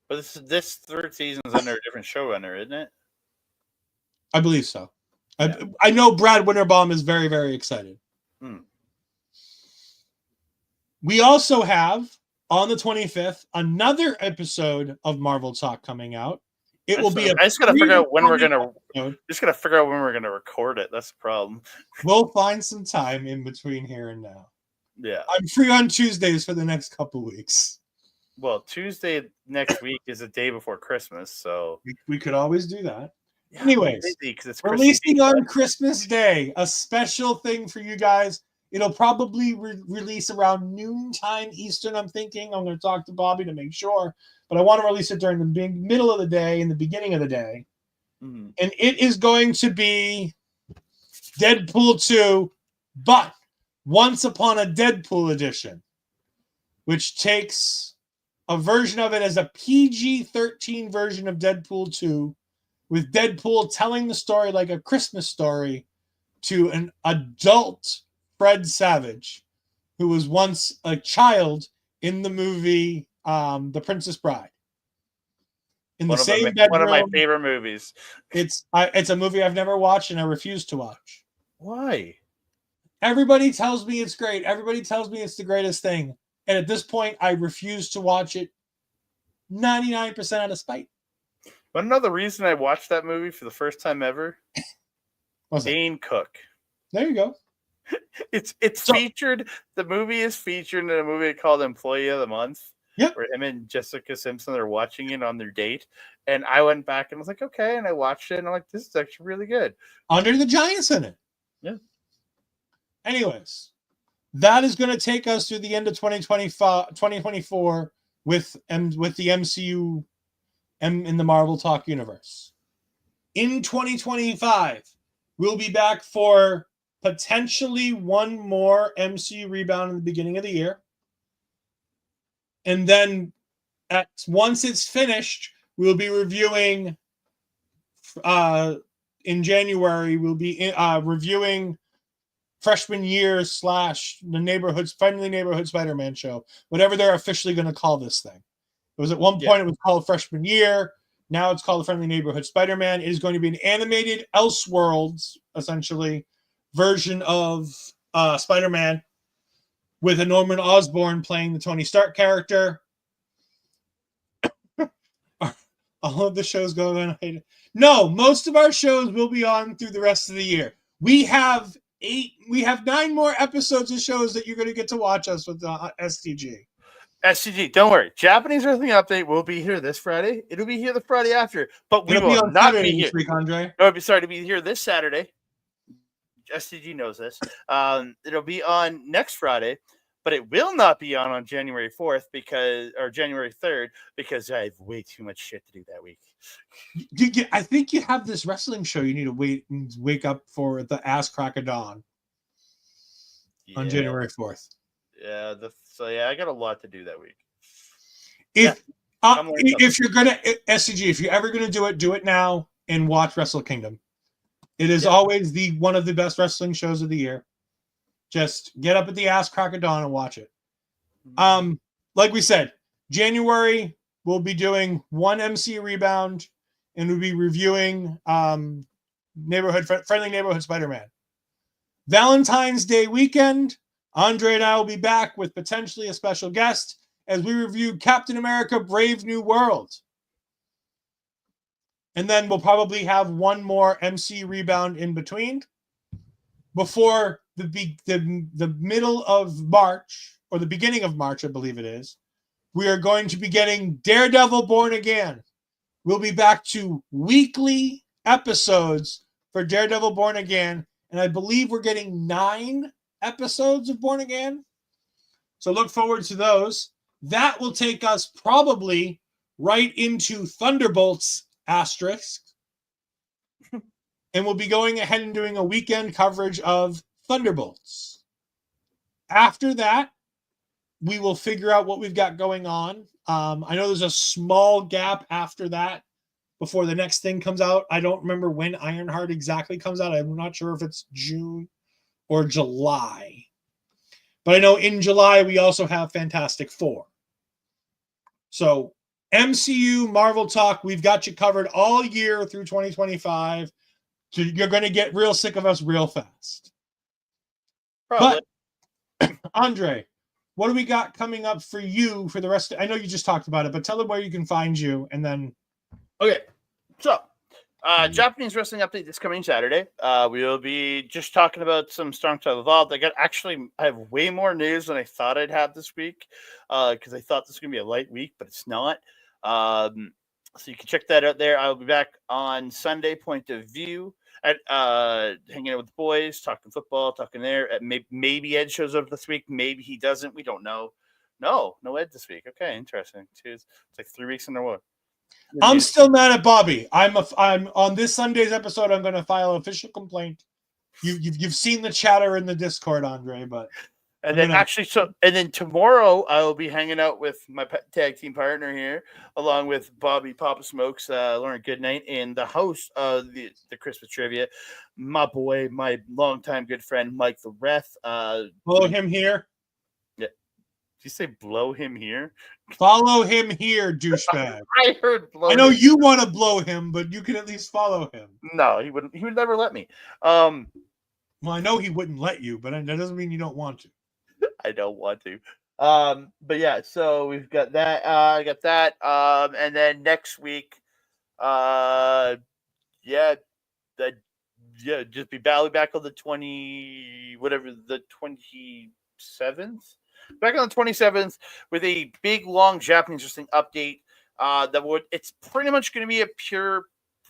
S5: But this third season is under a different showrunner, isn't it?
S4: I believe so.
S5: Yeah.
S4: I know Brad Winterbaum is very, very excited. We also have, on the 25th, another episode of Marvel Talk coming out. It will be.
S5: I just gotta figure out when we're gonna.
S4: episode.
S5: Just gotta figure out when we're gonna record it. That's the problem.
S4: We'll find some time in between here and now.
S5: Yeah.
S4: I'm free on Tuesdays for the next couple weeks.
S5: Well, Tuesday next week is the day before Christmas, so
S4: We could always do that.
S5: yeah,
S4: Anyways,
S5: because it's
S4: releasing
S5: Christmas.
S4: on Christmas Day, a special thing for you guys. It'll probably release around noontime Eastern, I'm thinking. I'm going to talk to Bobby to make sure. But I want to release it during the middle of the day and the beginning of the day.
S5: Mm-hmm.
S4: And it is going to be Deadpool 2, but Once Upon a Deadpool edition, which takes a version of it as a PG-13 version of Deadpool 2, with Deadpool telling the story like a Christmas story to an adult Fred Savage, who was once a child in the movie The Princess Bride. In the same bedroom.
S5: One of my favorite movies.
S4: It's a movie I've never watched and I refuse to watch.
S5: Why?
S4: Everybody tells me it's great. Everybody tells me it's the greatest thing. And at this point, I refuse to watch it 99% out of spite.
S5: But another reason I watched that movie for the first time ever,
S4: What's that?
S5: Dane Cook.
S4: There you go.
S5: It's
S4: So-
S5: featured. The movie is featured in a movie called Employee of the Month.
S4: Yep.
S5: Where him and Jessica Simpson are watching it on their date. And I went back and was like, okay. And I watched it and I'm like, this is actually really good.
S4: Under the Giants in it.
S5: Yeah.
S4: Anyways, that is going to take us through the end of 2024 with the MCU in the Marvel Talk universe. In 2025, we'll be back for potentially one more MCU Rebound in the beginning of the year. And then once it's finished, we'll be reviewing in January, we'll be reviewing freshman year / the friendly neighborhood Spider-Man show, whatever they're officially going to call this thing. It was at one point it was called freshman year. Now it's called the friendly neighborhood Spider-Man. It is going to be an animated Elseworlds, essentially, version of Spider-Man with a Norman Osborn playing the Tony Stark character. All of the shows going on. No, most of our shows will be on through the rest of the year. We have 9 more episodes of shows that you're going to get to watch us with STG.
S5: SCG, don't worry. Japanese Wrestling Update will be here this Friday. It'll be here the Friday after, but we
S4: It'll
S5: will
S4: be on
S5: not
S4: Saturday
S5: be here.
S4: this week, Andre.
S5: No, to be here this Saturday. SCG knows this. It'll be on next Friday, but it will not be on January 4th or January 3rd because I have way too much shit to do that week.
S4: I think you have this wrestling show you need to wake up for the ass crack of dawn on January 4th.
S5: Yeah, I got a lot to do that week.
S4: If you're gonna SCG, if you're ever gonna do it now and watch Wrestle Kingdom. It is always one of the best wrestling shows of the year. Just get up at the ass crack of dawn and watch it. Like we said, January we'll be doing one MCU Rebound, and we'll be reviewing friendly neighborhood Spider-Man. Valentine's Day weekend, Andre and I will be back with potentially a special guest as we review Captain America: Brave New World. And then we'll probably have one more MCU Rebound in between before the middle of March, or the beginning of March, I believe it is. We are going to be getting Daredevil Born Again. We'll be back to weekly episodes for Daredevil Born Again, and I believe we're getting 9 episodes of Born Again. So look forward to those. That will take us probably right into Thunderbolts asterisk. And we'll be going ahead and doing a weekend coverage of Thunderbolts. After that, we will figure out what we've got going on. I know there's a small gap after that before the next thing comes out. I don't remember when Ironheart exactly comes out. I'm not sure if it's June or July. But I know in July we also have Fantastic Four. So MCU, Marvel Talk, we've got you covered all year through 2025. So you're going to get real sick of us real fast.
S5: Probably.
S4: But, Andre, what do we got coming up for you for the rest? I know you just talked about it, but tell them where you can find you, and then...
S5: Okay, so Japanese Wrestling Update this coming Saturday. We will be just talking about some Storm Child Evolved. I have way more news than I thought I'd have this week because I thought this was going to be a light week, but it's not. So you can check that out there. I'll be back on Sunday, Point of View, at hanging out with the boys, talking football, talking there. Maybe Ed shows up this week. Maybe he doesn't. We don't know. No Ed this week. Okay, interesting. It's like 3 weeks in a row.
S4: I'm still mad at Bobby. I'm on this Sunday's episode. I'm going to file an official complaint. You've seen the chatter in the Discord, Andre, but
S5: and then tomorrow I will be hanging out with my tag team partner here, along with Bobby Papa Smokes, Lauren Goodnight, and the host of the Christmas trivia, my boy, my longtime good friend Mike the Ref.
S4: Follow him here.
S5: Yeah, did you say blow him here?
S4: Follow him here, douchebag.
S5: I heard blow.
S4: I know you want to blow him, but you can at least follow him.
S5: No, he would never let me.
S4: Well, I know he wouldn't let you, but that doesn't mean you don't want to.
S5: I don't want to. But yeah, so we've got that. I got that. And then next week, yeah, that just be back on the 27th. Back on the 27th with a big, long Japanese interesting update. It's pretty much going to be a pure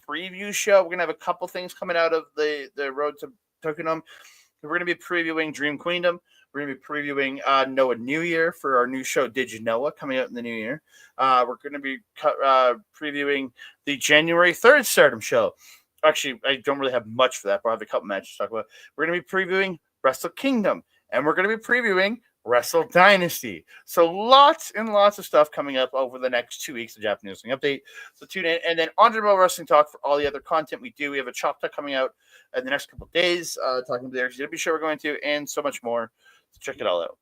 S5: preview show. We're going to have a couple things coming out of the Road to Tokenum. We're going to be previewing Dream Queendom. We're going to be previewing Noah New Year for our new show, Did You Noah, coming out in the new year. We're going to be previewing the January 3rd Stardom show. Actually, I don't really have much for that, but I have a couple matches to talk about. We're going to be previewing Wrestle Kingdom, and we're going to be previewing Wrestle Dynasty. So lots and lots of stuff coming up over the next 2 weeks of Japanese Wrestling Update. So tune in. And then on to Wrestling Talk for all the other content we do. We have a Chop Talk coming out in the next couple of days, talking to the RCW show we're going to, and so much more. So check it all out.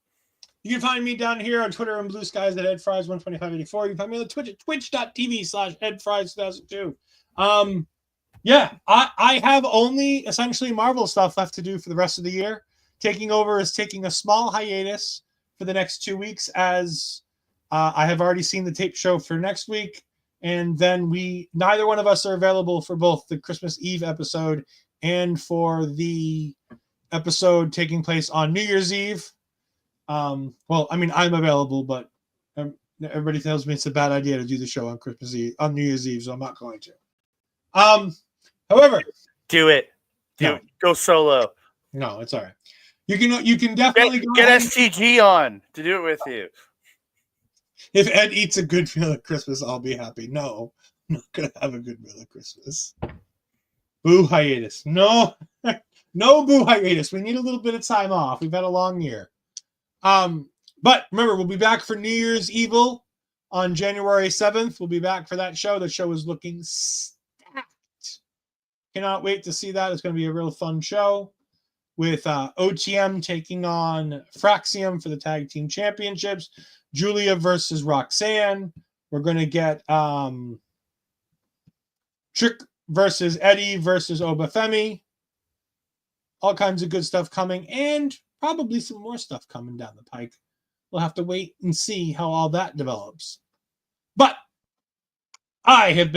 S4: You can find me down here on Twitter and Blue Skies at EdFries12584. You can find me on Twitch at twitch.tv/EdFries2002. Yeah, I have only essentially Marvel stuff left to do for the rest of the year. Taking over is taking a small hiatus for the next 2 weeks, as I have already seen the tape show for next week, and then neither one of us are available for both the Christmas Eve episode and for the episode taking place on New Year's Eve. Well, I mean, I'm available, but everybody tells me it's a bad idea to do the show on New Year's Eve, so I'm not going to. However,
S5: do it. Go solo.
S4: No, it's all right. You can definitely
S5: get STG on to do it with you.
S4: If Ed eats a good meal at Christmas, I'll be happy. No, I'm not gonna have a good meal at Christmas. Boo hiatus. No, no boo hiatus. We need a little bit of time off. We've had a long year. But remember, we'll be back for New Year's Evil on January 7th. We'll be back for that show. The show is looking stacked. Cannot wait to see that. It's going to be a real fun show with OTM taking on Fraxium for the Tag Team Championships. Julia versus Roxanne. We're going to get Trick versus Eddie versus Obafemi. All kinds of good stuff coming, and probably some more stuff coming down the pike. We'll have to wait and see how all that develops. But I have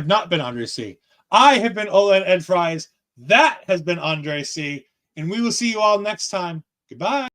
S4: not been Andre C. I have been Ola and Ed Fries. That has been Andre C. And we will see you all next time. Goodbye.